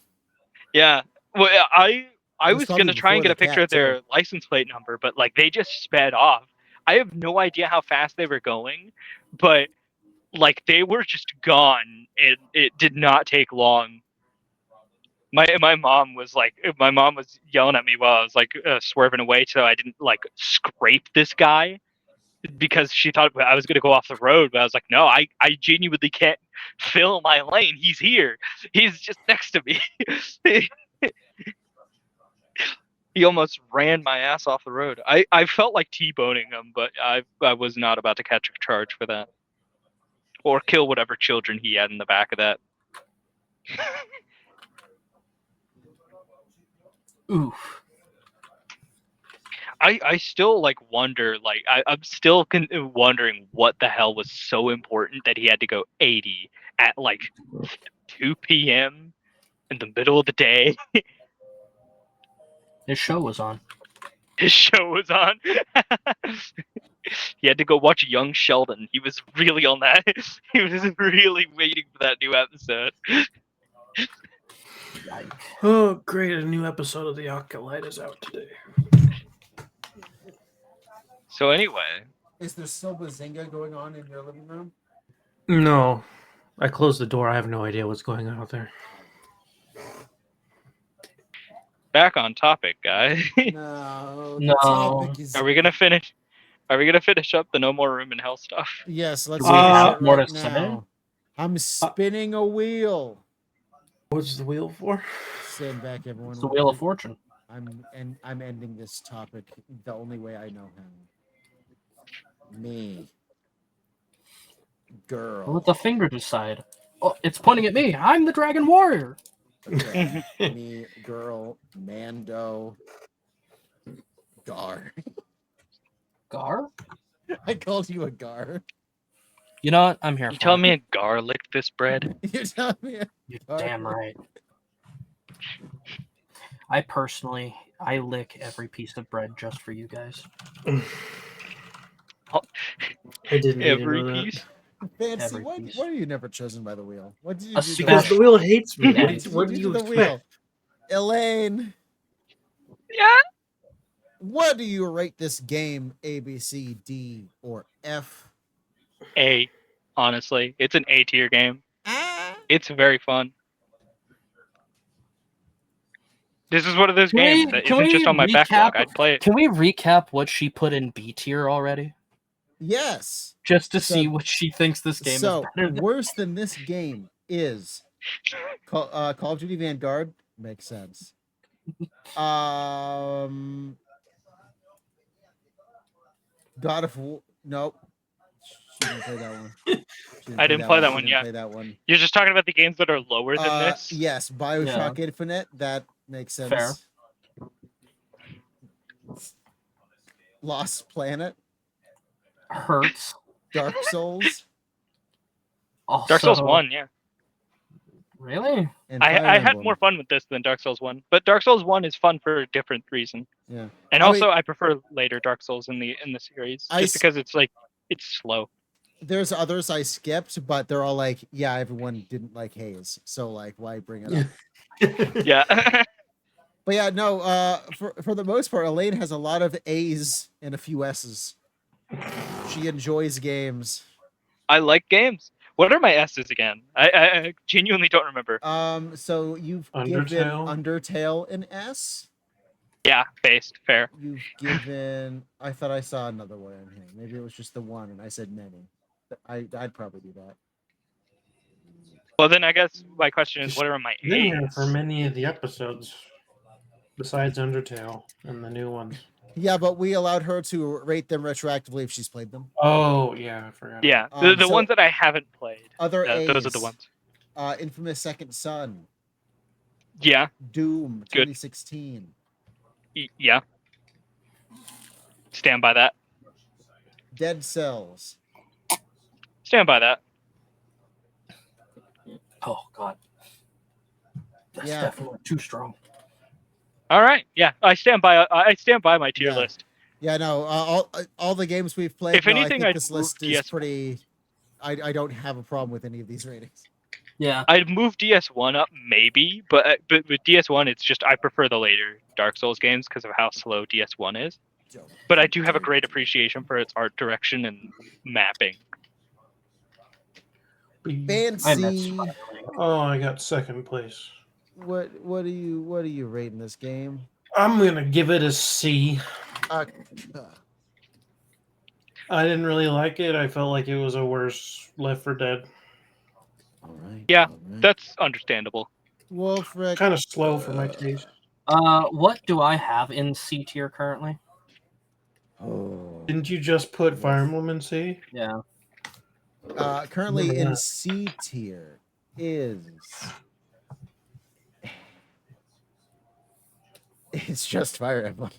Yeah. Well, I was going to try and get a picture of their license plate number, but like they just sped off. I have no idea how fast they were going, but like they were just gone. It did not take long. My mom was yelling at me while I was like swerving away so I didn't like scrape this guy because she thought I was going to go off the road. But I was like, no, I genuinely can't fill my lane. He's here. He's just next to me. He almost ran my ass off the road. I felt like T-boning him, but I was not about to catch a charge for that. Or kill whatever children he had in the back of that. Oof. I still like wonder, like I'm still wondering what the hell was so important that he had to go 80 at like 2 p.m. in the middle of the day. His show was on. His show was on. He had to go watch Young Sheldon. He was really on that. He was really waiting for that new episode. Oh, great! A new episode of The Acolyte is out today. So anyway, Is there still Bazinga going on in your living room? No, I closed the door. I have no idea what's going on out there. back on topic, guys. No. No. Topic is... Are we gonna finish? Are we gonna finish up the No More Room in Hell stuff? Yes, let's Do we have more right to say? now. I'm spinning a wheel. What's the wheel for? Stand back, everyone. It's the Wheel of Fortune. I'm ending this topic the only way I know how. Me. Girl. I'll let the finger decide. Oh, it's pointing at me. I'm the Dragon Warrior. Okay. Me, girl, Mando, Gar. Gar? I called you a Gar. You know what? I'm here You for tell it. me a Gar licked this bread? You tell me. You're Gar. damn right. I lick every piece of bread just for you guys. I didn't need to Every know that. piece. Fancy, Every why piece. are you never chosen by the wheel? What did you A do? Because the wheel hates me. What do you the expect? wheel? Elaine, Yeah. what do you rate this game? A, B, C, D, or F? A. Honestly, it's an A tier game. Ah. It's very fun. This is one of those Can we- games that can isn't just we on my backlog. I'd play it. Can we recap what she put in B tier already? Yes. Just to So- see what she thinks this game So is better than. worse than this game is Call of Duty Vanguard. Makes sense. God of War. Nope. She didn't play that one. I didn't play that She one, didn't yeah. Play that one. You're just talking about the games that are lower than this. Yes, Bioshock Infinite. That makes sense. Fair. Lost Planet, Hurts. Dark Souls, Also, Dark Souls 1, yeah. Really? and I Fire had Emblem. more fun with this than Dark Souls 1, but Dark Souls 1 is fun for a different reason. Yeah. And I also, mean- I prefer later Dark Souls in the series, I just s- because it's like it's slow. There's others I skipped, but they're all like, yeah, everyone didn't like Haze, so like, why bring it up? Yeah. But yeah, no. For the most part, Elaine has a lot of A's and a few S's. She enjoys games. I like games. What are my S's again? I genuinely don't remember. So you've given Undertale? Undertale an S. Yeah, based, fair. You've given. I thought I saw another one in here. Maybe it was just the one, and I said many. I'd probably do that. Well, then I guess my question is, what are my Been here A's? for many of the episodes, besides Undertale and the new ones. Yeah, but we allowed her to rate them retroactively if she's played them. Oh yeah, I forgot. Yeah, the So- ones that I haven't played. Other A's. Those are the ones. Infamous Second Son, Yeah, Doom Good. 2016. yeah. Stand by that. Dead Cells. Stand by that. Oh God. That's Yeah. definitely too strong. All right. Yeah, I stand by my tier Yeah. list. Yeah, no, all the games we've played. If no, anything, I think I'd this move list is DS1. pretty. I don't have a problem with any of these ratings. Yeah. I'd move DS1 up maybe, but with DS1, it's just I prefer the later Dark Souls games because of how slow DS1 is. But I do have a great appreciation for its art direction and mapping. I met Fancy. Spider-Man. Oh, I got second place. What are you rating this game? I'm gonna give it a C. Uh, I didn't really like it. I felt like it was a worse Left 4 Dead. all right. Yeah, all right. That's understandable. Wulfryk. Kind of slow for my taste. What do I have in C tier currently? Oh. Didn't you just put Fire Emblem in C? Yeah. Currently Remember in that. C tier is. It's just Fire Emblem.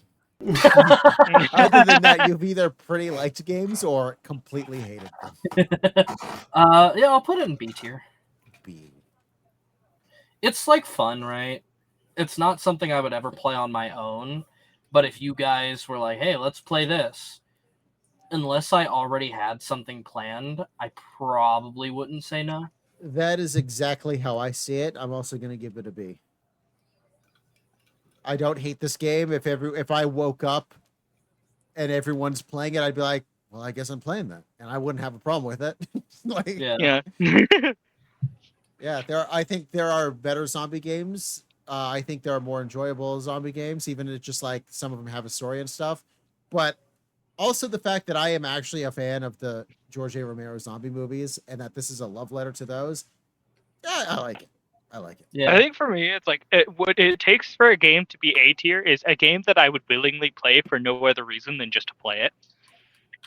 Other than that, you've either pretty liked games or completely hated them. Yeah, I'll put it in B tier. B. It's like fun, right? It's not something I would ever play on my own, but if you guys were like, "Hey, let's play this," unless I already had something planned, I probably wouldn't say no. That is exactly how I see it. I'm also going to give it a B. I don't hate this game. If I woke up and everyone's playing it, I'd be like, well, I guess I'm playing that, and I wouldn't have a problem with it. Like, Yeah. yeah, I think there are better zombie games. I think there are more enjoyable zombie games, even if just like some of them have a story and stuff. But also the fact that I am actually a fan of the George A. Romero zombie movies, and that this is a love letter to those. Yeah, I like it. I like it. Yeah. I think for me, it's like what it takes for a game to be A tier is a game that I would willingly play for no other reason than just to play it.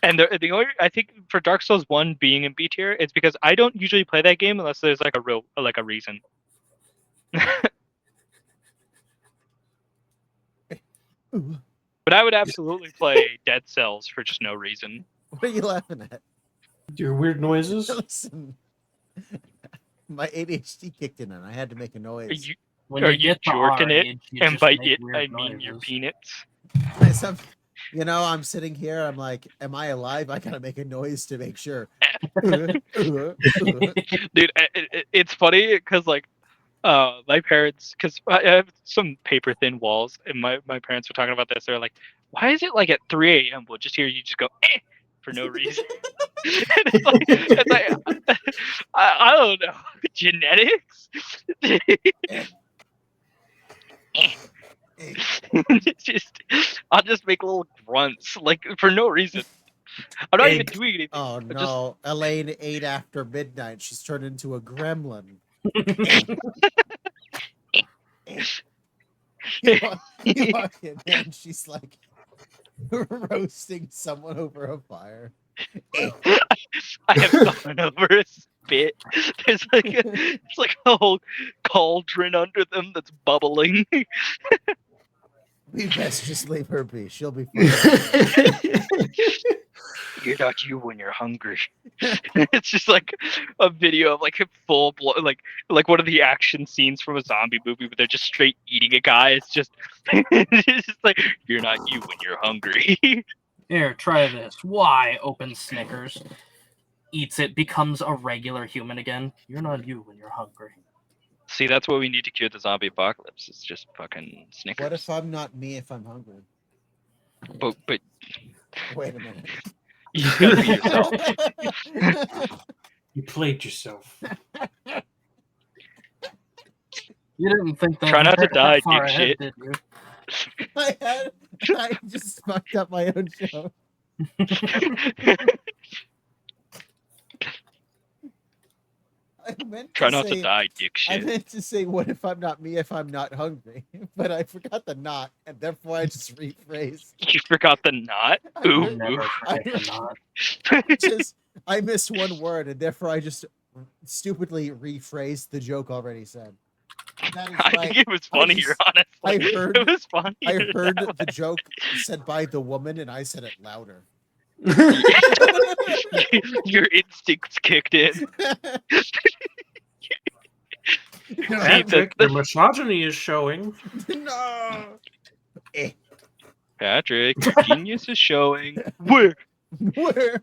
And the only I think for Dark Souls 1 being in B tier, it's because I don't usually play that game unless there's like a reason. But I would absolutely play Dead Cells for just no reason. What are you laughing at? Your weird noises. Listen, my ADHD kicked in and I had to make a noise. When Are you you get to jorking our it? age, you And just by make it, weird I mean your noises. peanuts. You know, I'm sitting here. I'm like, am I alive? I gotta make a noise to make sure. Dude, it's funny because like my parents, because I have some paper thin walls, and my parents were talking about this. They're like, why is it like at 3 a.m. we'll just hear you just go for no reason? And it's like I don't know, genetics. It's just I'll just make little grunts like for no reason. I'm not even doing anything. Oh just- no, Elaine ate after midnight. She's turned into a gremlin. You walk in and she's like roasting someone over a fire. I have gone over a spit. There's like a whole cauldron under them that's bubbling. We best just leave her be. She'll be fine. You're not you when you're hungry. It's just like a video of like a full blood, like one of the action scenes from a zombie movie, but they're just straight eating a guy. It's just, it's just like you're not you when you're hungry. Here, try this. Why? Opens Snickers, eats it, becomes a regular human again. You're not you when you're hungry. See, that's what we need to cure the zombie apocalypse. It's just fucking Snickers. What if I'm not me if I'm hungry? But Wait a minute. you just gotta be yourself. You played yourself. You didn't think that. Try not to that die, far dick ahead, shit. did you? I just fucked up my own show. I meant Try to not say, to die, dick I shit. meant to say, what if I'm not me if I'm not hungry? But I forgot the not, and therefore I just rephrased. You forgot the knot? I Ooh. meant- Never I- forget the knot. Just, I missed one word, and therefore I just stupidly rephrased the joke already said. That is I right. think it was funnier, honestly. heard- It was funnier. I heard that the joke said by the woman, and I said it louder. way. Your instincts kicked in. Patrick, your misogyny is showing. No. Patrick, genius is showing. Where? Where?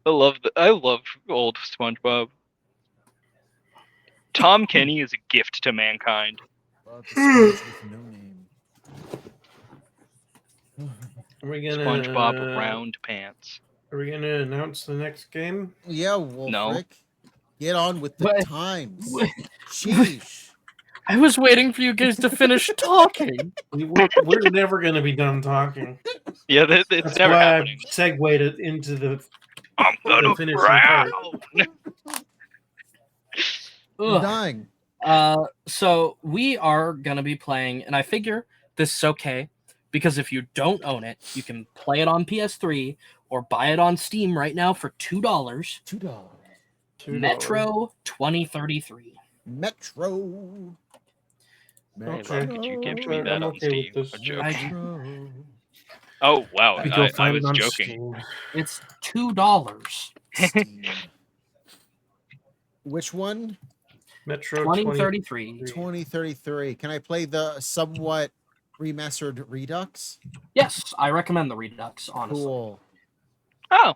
I love old SpongeBob. Tom Kenny is a gift to mankind. Well, it's a sponge with no name. Are we gonna SpongeBob round pants. Are we gonna announce the next game? Yeah, Wulfryk. No. Get on with the What? times. What? Sheesh. I was waiting for you guys to finish talking. We're never gonna be done talking. Yeah, it's That's never why happening. I segued it into the. I'm gonna finishing part. frown. I'm Ugh. dying. So we are gonna be playing, and I figure this is okay because if you don't own it, you can play it on PS3 or buy it on Steam right now for $2. $2. Metro 2033. Metro. Okay. Could you give me I'm that on okay with Steam? this. A joke. Metro. Oh wow, We go I find was it on joking. Steam. It's $2. Steam. Which one? Metro 2033. 2033. Can I play the somewhat remastered Redux? Yes, I recommend the Redux, honestly. Cool. Oh,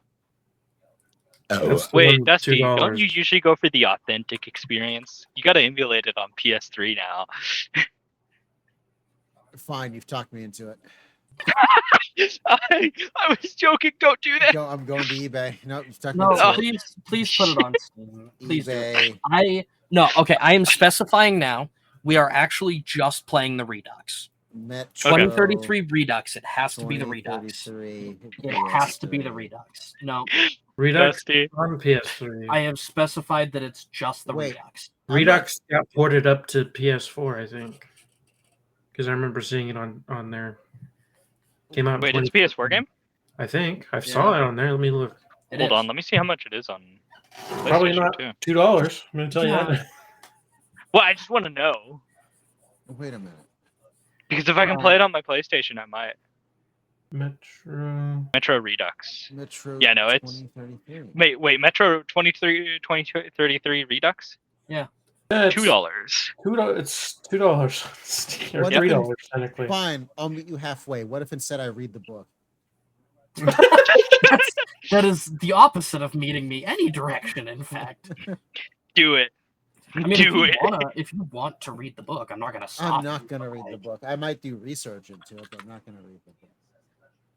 That's the wait, one, Dusty, don't $2. you usually go for the authentic experience? You gotta emulate it on PS3 now. Fine, you've talked me into it. I was joking. Don't do that. I'm going to eBay. No, you've talked me No, into it. please put it on Steam. Please do. eBay. I am specifying now. We are actually just playing the Redux. Metro 2033 Redux. It has to be the Redux. 2033 It has to be the Redux. No, Redux Dusty. on PS3. I have specified that it's just the Wait. Redux. Redux got ported up to PS4, I think, because I remember seeing it on there. Came out. Wait, it's a PS4 game? I think I saw it on there. Let me look. Hold on, let me see how much it is on Probably PlayStation not too. $2. I'm gonna tell you Yeah. that. Well, I just want to know. Wait a minute. Because if I can play it on my PlayStation, I might. Metro. Redux. Metro. Yeah, no, it's- 2033. Wait, Metro 2033 Redux? Yeah, it's $2. It's $2 or What if $3 technically. Fine, I'll meet you halfway. What if instead I read the book? That is the opposite of meeting me any direction, in fact. Do it. I mean, Do it. if you want to read the book, I'm not going to stop. I'm not going to read the book. I might do research into it, but I'm not going to read the book.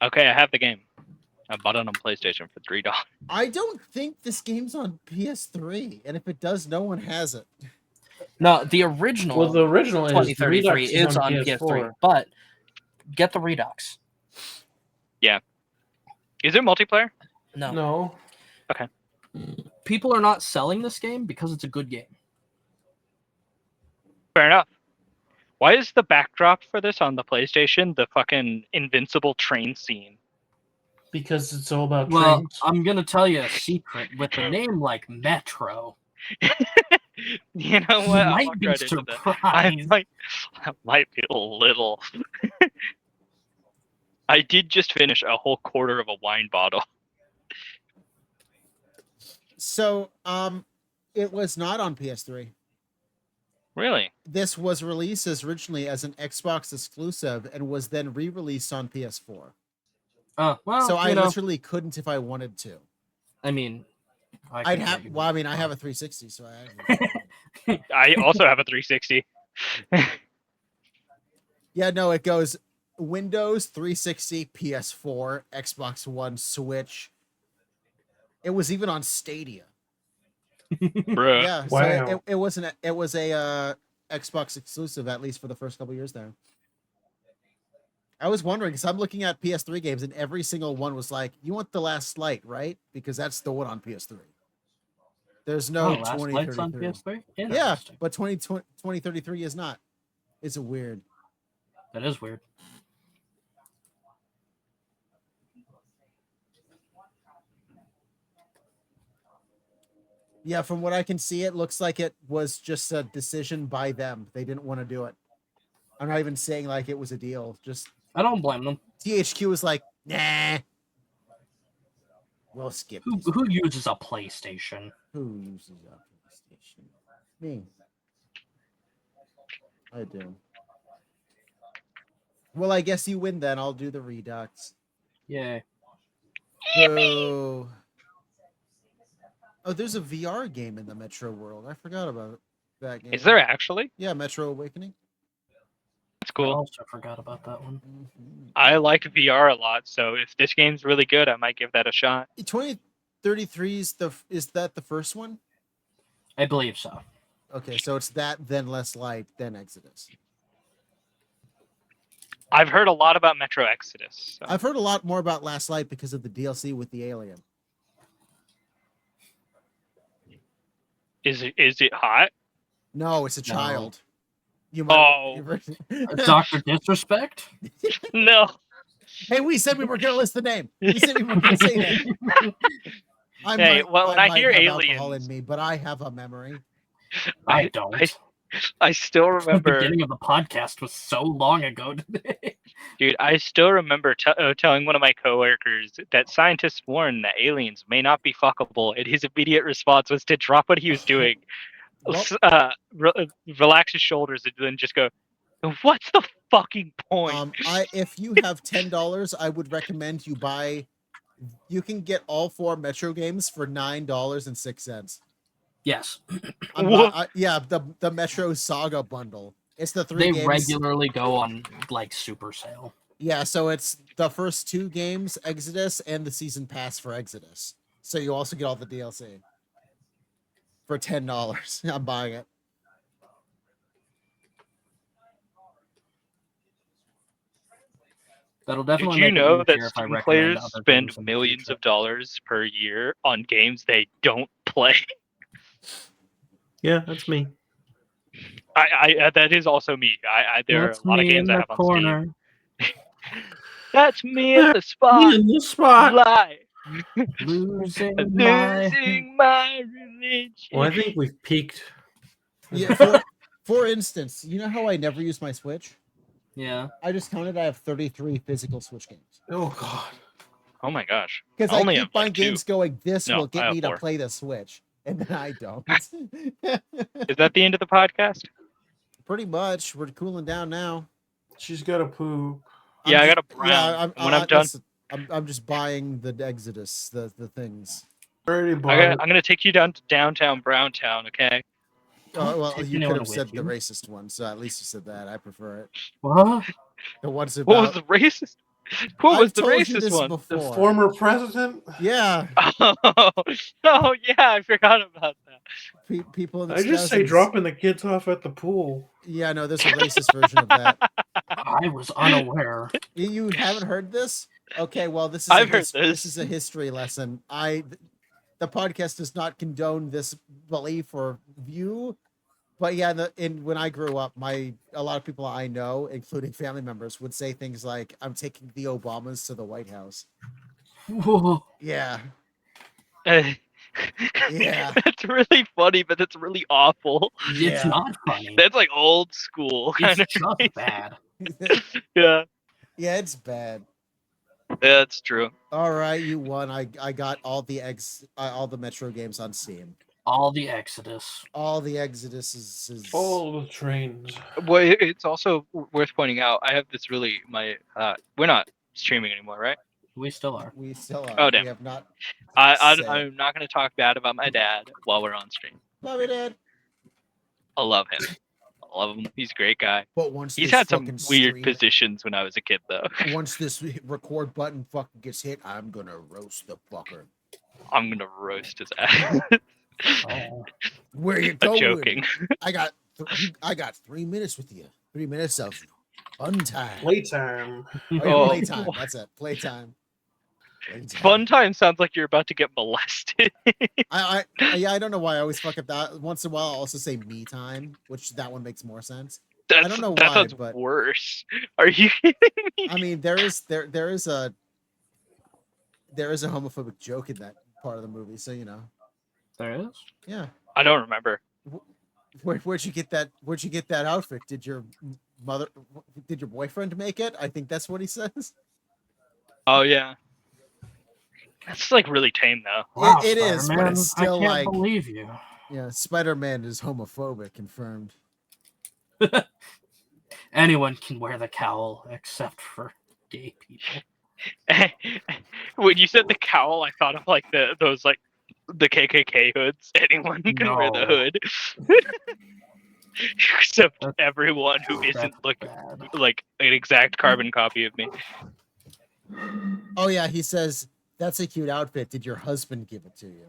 Okay, I have the game. I bought it on PlayStation for $3. I don't think this game's on PS3, and if it does, no one has it. No, the original. Well, the original is 2033 Redux is on PS3, but get the Redux. Is it multiplayer? No. No. People are not selling this game because it's a good game. Fair enough. Why is the backdrop for this on the PlayStation the fucking invincible train scene? Because it's all about Well, trains. I'm going to tell you a secret. With a name like Metro, You know you what? I'll might walk be right into that. surprised. I might be a little. I did just finish a whole quarter of a wine bottle. So, it was not on PS3. Really? This was released originally as an Xbox exclusive and was then re-released on PS4. Well, So I you know, literally couldn't if I wanted to. I mean, I have a 360, so I have. I also have a 360. Yeah, no, it goes Windows 360, PS4, Xbox One, Switch. It was even on Stadia. Bruh. Yeah, Wow. so it was a Xbox exclusive, at least for the first couple years there. I was wondering because I'm looking at PS3 games and every single one was like, "You want The Last Light, right?" Because that's the one on PS3. There's no Last Light's on 2033. PS3? Yeah, Interesting. but 2033 is not. It's weird. That is weird. Yeah, from what I can see, it looks like it was just a decision by them. They didn't want to do it. I'm not even saying like it was a deal. Just I don't blame them. THQ was like, nah. We'll skip. Who this. uses a PlayStation? Who uses a PlayStation? Me. I do. Well, I guess you win then. I'll do the Redux. Yay. Boo. Oh, there's a VR game in the Metro world. I forgot about that game. Is there actually? Yeah, Metro Awakening. That's I cool. also forgot about that one. I like VR a lot, so if this game's really good, I might give that a shot. 2033 is that the first one? I believe so. Okay, so it's that, then Less Light, then Exodus. I've heard a lot about Metro Exodus. So. I've heard a lot more about Last Light because of the DLC with the alien. Is it hot? No, it's a No. child. You Oh. Dr. Disrespect? No. Hey, we said we were going to list the name. We said we were going to say that. Hey, well, when I hear might have alcohol aliens- in me, but I have a memory. I don't. I still The remember, beginning of the podcast was so long ago today. dude. I still remember telling one of my coworkers that scientists warn that aliens may not be fuckable, and his immediate response was to drop what he was doing, Well- relax his shoulders, and then just go, "What's the fucking point?" If you have $10, I would recommend you buy You can get all 4 Metro games for $9.06. Yes, Yeah, the Metro Saga bundle. It's the 3 they games. regularly go on like super sale. Yeah, so it's the first 2 games, Exodus, and the season pass for Exodus. So you also get all the DLC for $10. I'm buying it. That'll Did definitely you make it know that easier if I Steam recommend players other spend things in the millions future. of dollars per year on games they don't play? Yeah, that's me. I that is also me. There are a lot of games I have on Steam. That's me at the spot. In the spot. Lie. Losing Losing my religion. Well, I think we've peaked. Yeah, for instance, you know how I never use my Switch? Yeah. I just counted I have 33 physical Switch games. Oh God. Oh my gosh. Because I only keep have, buying like, 2. games going, this No, will I get have me to 4. play the Switch. And then I don't. Is that the end of the podcast? Pretty much. We're cooling down now. She's got a poop. Yeah, I got a brown. Yeah, When I'm done, listen, I'm just buying the Exodus, the things. Already bought I'm it. gonna take you down to downtown Browntown, okay? Well, take you anyone could have with said the you. racist one, so at least you said that. I prefer it. What? The ones about. What was the racist? What was I've the told you racist this one? before. The former president. Yeah, Oh yeah, I forgot about that. people in the I just say 2000s. dropping the kids off at the pool. Yeah, no, there's a racist version of that. I was unaware. You haven't heard this? Okay, well, this is I've heard this. This is a history lesson. The podcast does not condone this belief or view, but yeah, when I grew up, a lot of people I know, including family members, would say things like, "I'm taking the Obamas to the White House." Whoa. Yeah, Yeah. That's really funny, but that's really awful. It's not funny. That's like old school kind It's of. just bad. Yeah. Yeah, it's bad. That's true. All right, you won. I got all the Metro games on Steam. All the Exodus. All the Exodus is All the trains. Well, it's also worth pointing out. I have this really we're not streaming anymore, right? We still are. We still are. Oh, damn. We have not. I'm not going to talk bad about my dad while we're on stream. Love it, Ed. I love him. I love him. He's a great guy. But once He's this had some fucking weird stream- positions when I was a kid, though. Once this record button fucking gets hit, I'm gonna roast the fucker. I'm gonna roast his ass. Oh. Where you I'm going? joking. I got 3 minutes with you. 3 minutes of fun time. Playtime. Oh. Playtime. That's it. Playtime. Fun time sounds like you're about to get molested. I don't know why I always fuck up that. Once in a while, I'll also say me time, which that one makes more sense. That don't know why, sounds but- worse. Are you kidding me? I mean, there is a homophobic joke in that part of the movie, so you know. There is? Yeah. I don't remember. Where'd you get that? Where'd you get that outfit? Did your boyfriend make it? I think that's what he says. Oh yeah. That's like really tame though. Wow, It is, but Spider-Man, it's still I can't like, believe you. yeah, Spider-Man is homophobic, confirmed. Anyone can wear the cowl except for gay people. When you said the cowl, I thought of like those like the KKK hoods. Anyone can wear the No. hood. Except That's- everyone who isn't That's looking bad. like an exact carbon copy of me. Oh yeah, he says that's a cute outfit. Did your husband give it to you?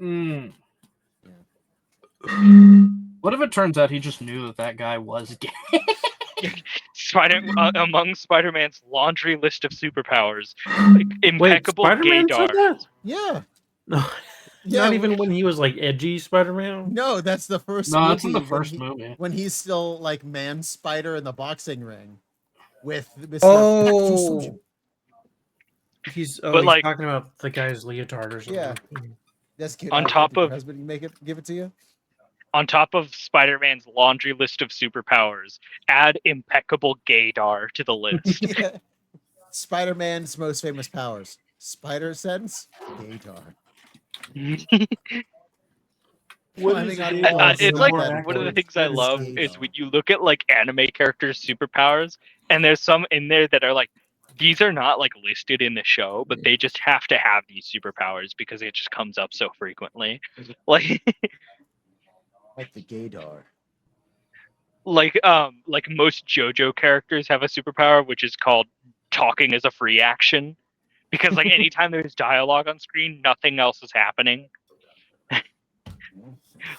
Mm. Yeah. What if it turns out he just knew that guy was gay? Among Spider-Man's laundry list of superpowers, like, impeccable Spider-Man gaydar. said that? Yeah. No, Yeah. not even when he was like edgy Spider-Man. No, that's the first. No, that's in the movie first movie. when he's still like man spider in the boxing ring with Mr. Oh. He's But, like- talking about the guy's leotard or something. Yeah. That's cute. On outfit. top Did your of- husband give it to you. On top of Spider-Man's laundry list of superpowers, add impeccable gaydar to the list. Yeah. Spider-Man's most famous powers: spider sense, gaydar. Climbing on walls, It's not like that one of the important. things I What is love is gaydar? when you look at like anime characters' superpowers, and there's some in there that are like these are not like listed in the show, but they just have to have these superpowers because it just comes up so frequently. Like Like the gaydar. like most JoJo characters have a superpower which is called talking as a free action. Because like anytime there's dialogue on screen, nothing else is happening.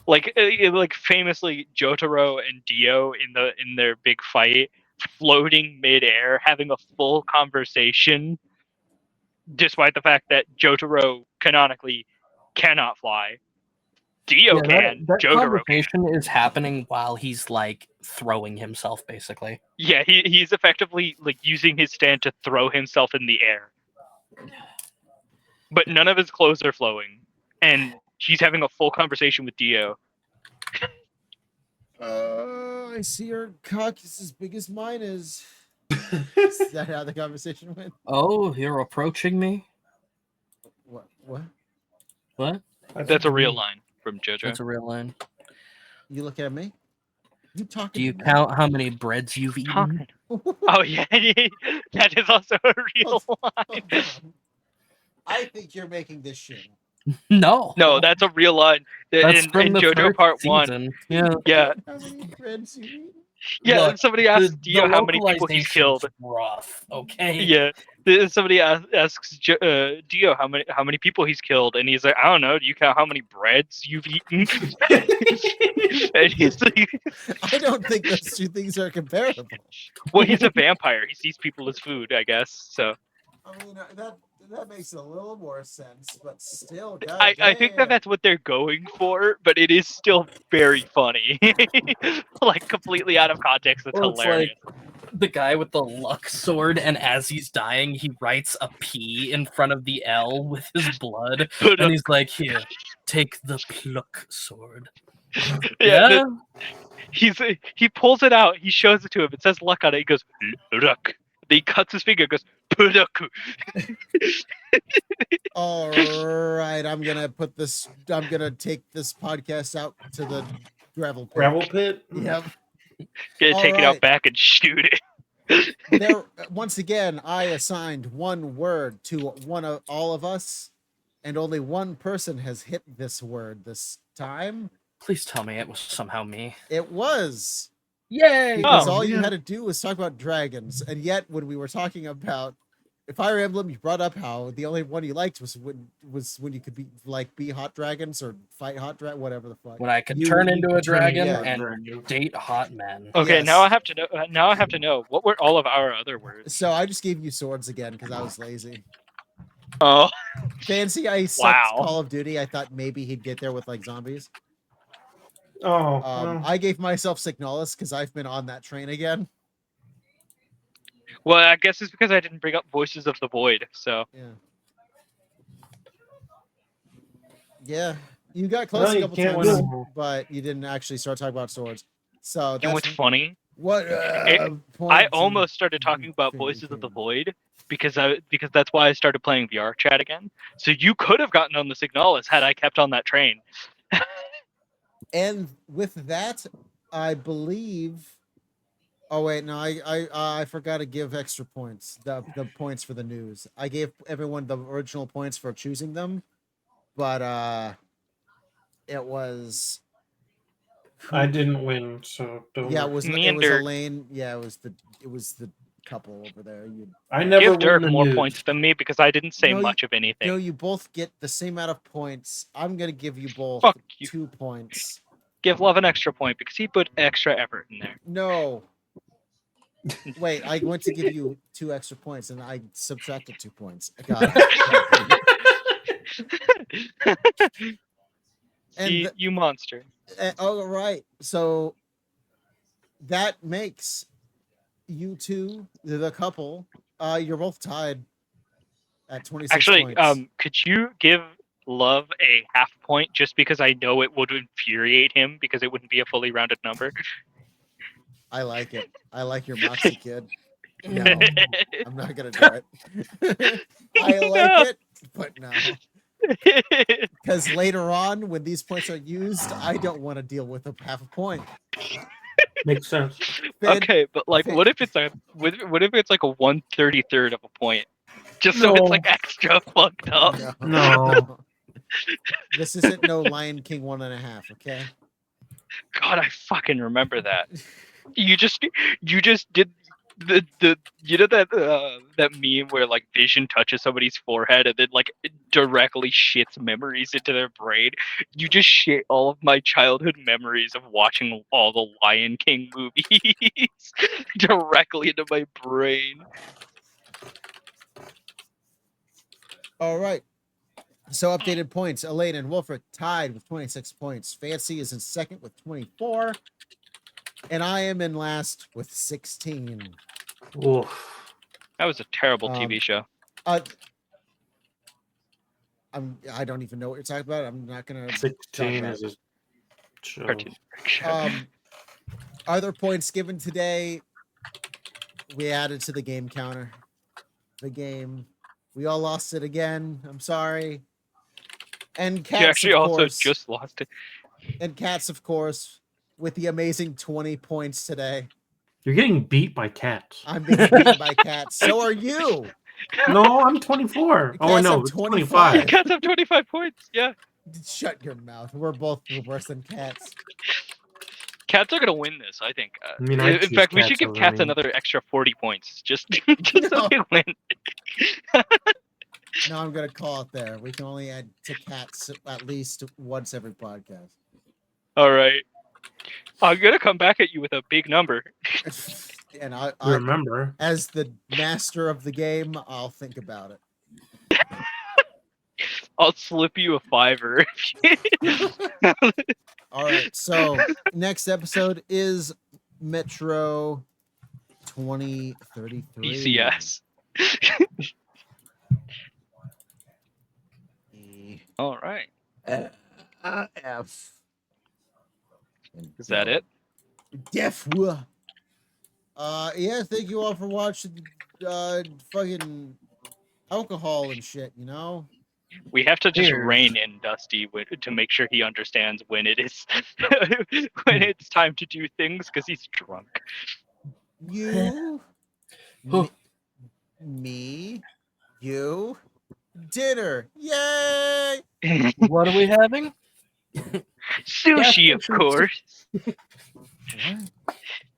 like famously Jotaro and Dio in their big fight, floating midair, having a full conversation, despite the fact that Jotaro canonically cannot fly. Dio can. That Jotaro can. conversation is happening while he's like throwing himself, basically. Yeah, he's effectively like using his stand to throw himself in the air. But none of his clothes are flowing, and he's having a full conversation with Dio. I see your cock is as big as mine is. Is that how the conversation went? Oh, you're approaching me? What? What? What? That's a real line from JoJo. That's a real line. You look at me? You talking? Do you to me? count how many breads you've eaten? Oh yeah, that is also a real line. I think you're making this shit up. No. No, that's a real line. That's in from the JoJo first Part season. 1. Yeah. Yeah, How many friends you eat? yeah. Look, Somebody asked Dio how many people he's killed. Rough, okay. Yeah, somebody asks Dio how many people he's killed, and he's like, I don't know. Do you count how many breads you've eaten? And he's like, I don't think those two things are comparable. well, he's a vampire. He sees people as food, I guess. So I mean, that makes a little more sense, but still, I think that's what they're going for, but it is still very funny. Like completely out of context, it's Well, it's hilarious. like the guy with the luck sword, and as he's dying, he writes a P in front of the L with his blood, and he's like, "Here, take the pluck sword." Yeah, he pulls it out. He shows it to him. It says luck on it. He goes luck. Then he cuts his finger. Goes puraku. All right, I'm gonna take this podcast out to the gravel pit. Gravel pit? Yep. Gonna take it Alright. out back and shoot it. There, once again, I assigned one word to all of us, and only one person has hit this word this time. Please tell me it was somehow me. It was. Yay! Because Oh, all you yeah. had to do was talk about dragons, and yet when we were talking about Fire Emblem, you brought up how the only one you liked was when you could be hot dragons or fight hot whatever the fuck. When I could You- turn you into a could turn dragon into a and dragon. date hot men. Okay, Yes. now I have to know. Now I have to know what were all of our other words. So I just gave you swords again because I was lazy. Oh, Fancy, I sucked Wow. Call of Duty. I thought maybe he'd get there with like zombies. Oh, well. I gave myself Signalis because I've been on that train again. well, I guess it's because I didn't bring up Voices of the Void. So Yeah. Yeah. You got No, close a you couple can't times, win. but you didn't actually start talking about swords. So you know that's what's funny? what I point almost started talking about Favorite Voices of the game. Void because that's why I started playing VR chat again. So you could have gotten on the Signalis had I kept on that train. And with that, I believe. Oh wait, no, I forgot to give extra points. The points for the news. I gave everyone the original points for choosing them, but it was. I didn't win, so don't. Yeah, it was Meander. Elaine. Yeah, it was the couple over there. I never Give win Dirk the more news. points than me because I didn't say No, you- much of anything. No, you both get the same amount of points. I'm gonna give you both Fuck you. 2 points. Give Love an extra point because he put extra effort in there. No. Wait, I went to give you 2 extra points and I subtracted 2 points. I got it. See, And you monster. oh, right. So that makes you two, the couple, you're both tied at 26 Actually, points. could you give Love a half point just because I know it would infuriate him because it wouldn't be a fully rounded number? I like it. I like your moxie, kid. No, I'm not gonna do it. I like it, but no. Because later on, when these points are used, I don't want to deal with a half a point. Makes sense. Okay, but like, what if it's like a 1/33 of a point, just so it's like extra fucked up? No. This isn't no Lion King 1.5. Okay. God, I fucking remember that. You just did the that meme where like Vision touches somebody's forehead and then like it directly shits memories into their brain. You just shit all of my childhood memories of watching all the Lion King movies directly into my brain. All right. So updated points. Elaine and Wulfryk tied with 26 points. Fancy is in second with 24. And I am in last with 16. Oof. That was a terrible TV show. I don't even know what you're talking about. I'm not gonna 16 is a show. Cartoon show. Are there points given today? We added to the game counter. The game. We all lost it again. I'm sorry. And Cats, You actually of also course, just lost it. and Cats, of course, with the amazing 20 points today. You're getting beat by cats. I'm being beaten by Cats. So are you. No, I'm 24. Oh Cats no, have it's 25. 25. Cats have 25 points. Yeah. Shut your mouth. We're both worse than Cats. Cats are gonna win this, I think. I mean, I In choose fact, we Cats should give over Cats me. another extra 40 points, just No. so they win. No, I'm gonna call it there. We can only add to Cats at least once every podcast. All right, I'm gonna come back at you with a big number. And I Remember, as the master of the game, I'll think about it. I'll slip you a $5. All right. So next episode is Metro 2033. ECS. All right. F. Is that it? Def. Yeah, thank you all for watching fucking alcohol and shit, you know? We have to just Cheers. rein in Dusty to make sure he understands when it is when it's time to do things because he's drunk. You Oh. me, you, dinner. Yay! What are we having? Sushi, of sushi. course. What?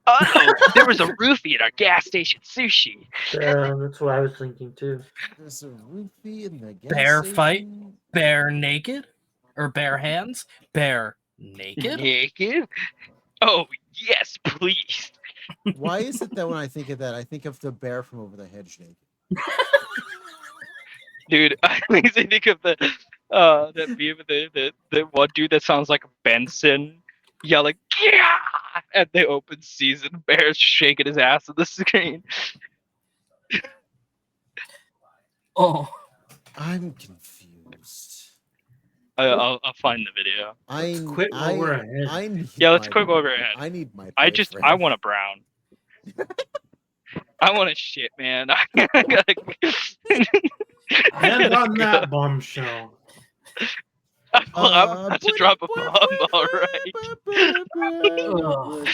Oh, there was a roofie at our gas station sushi. that's what I was thinking too. There's a roofie in the gas Bear station. fight? Bare naked? Or bare hands? Bare naked? Naked? Oh, yes, please. Why is it that when I think of that, I think of the bear from Over the Hedge naked? Dude, I think of the that meme of the one dude that sounds like Benson yelling, yeah! At the open season, Bear's shaking his ass on the screen. Oh. I'm confused. I'll find the video. Quit while we're ahead. I need Yeah, let's my- quick over ahead. I need my. I boyfriend. want a brown. I want a shit, man. I gotta... And on that bombshell. I'm about to drop a bomb, alright. Ugh.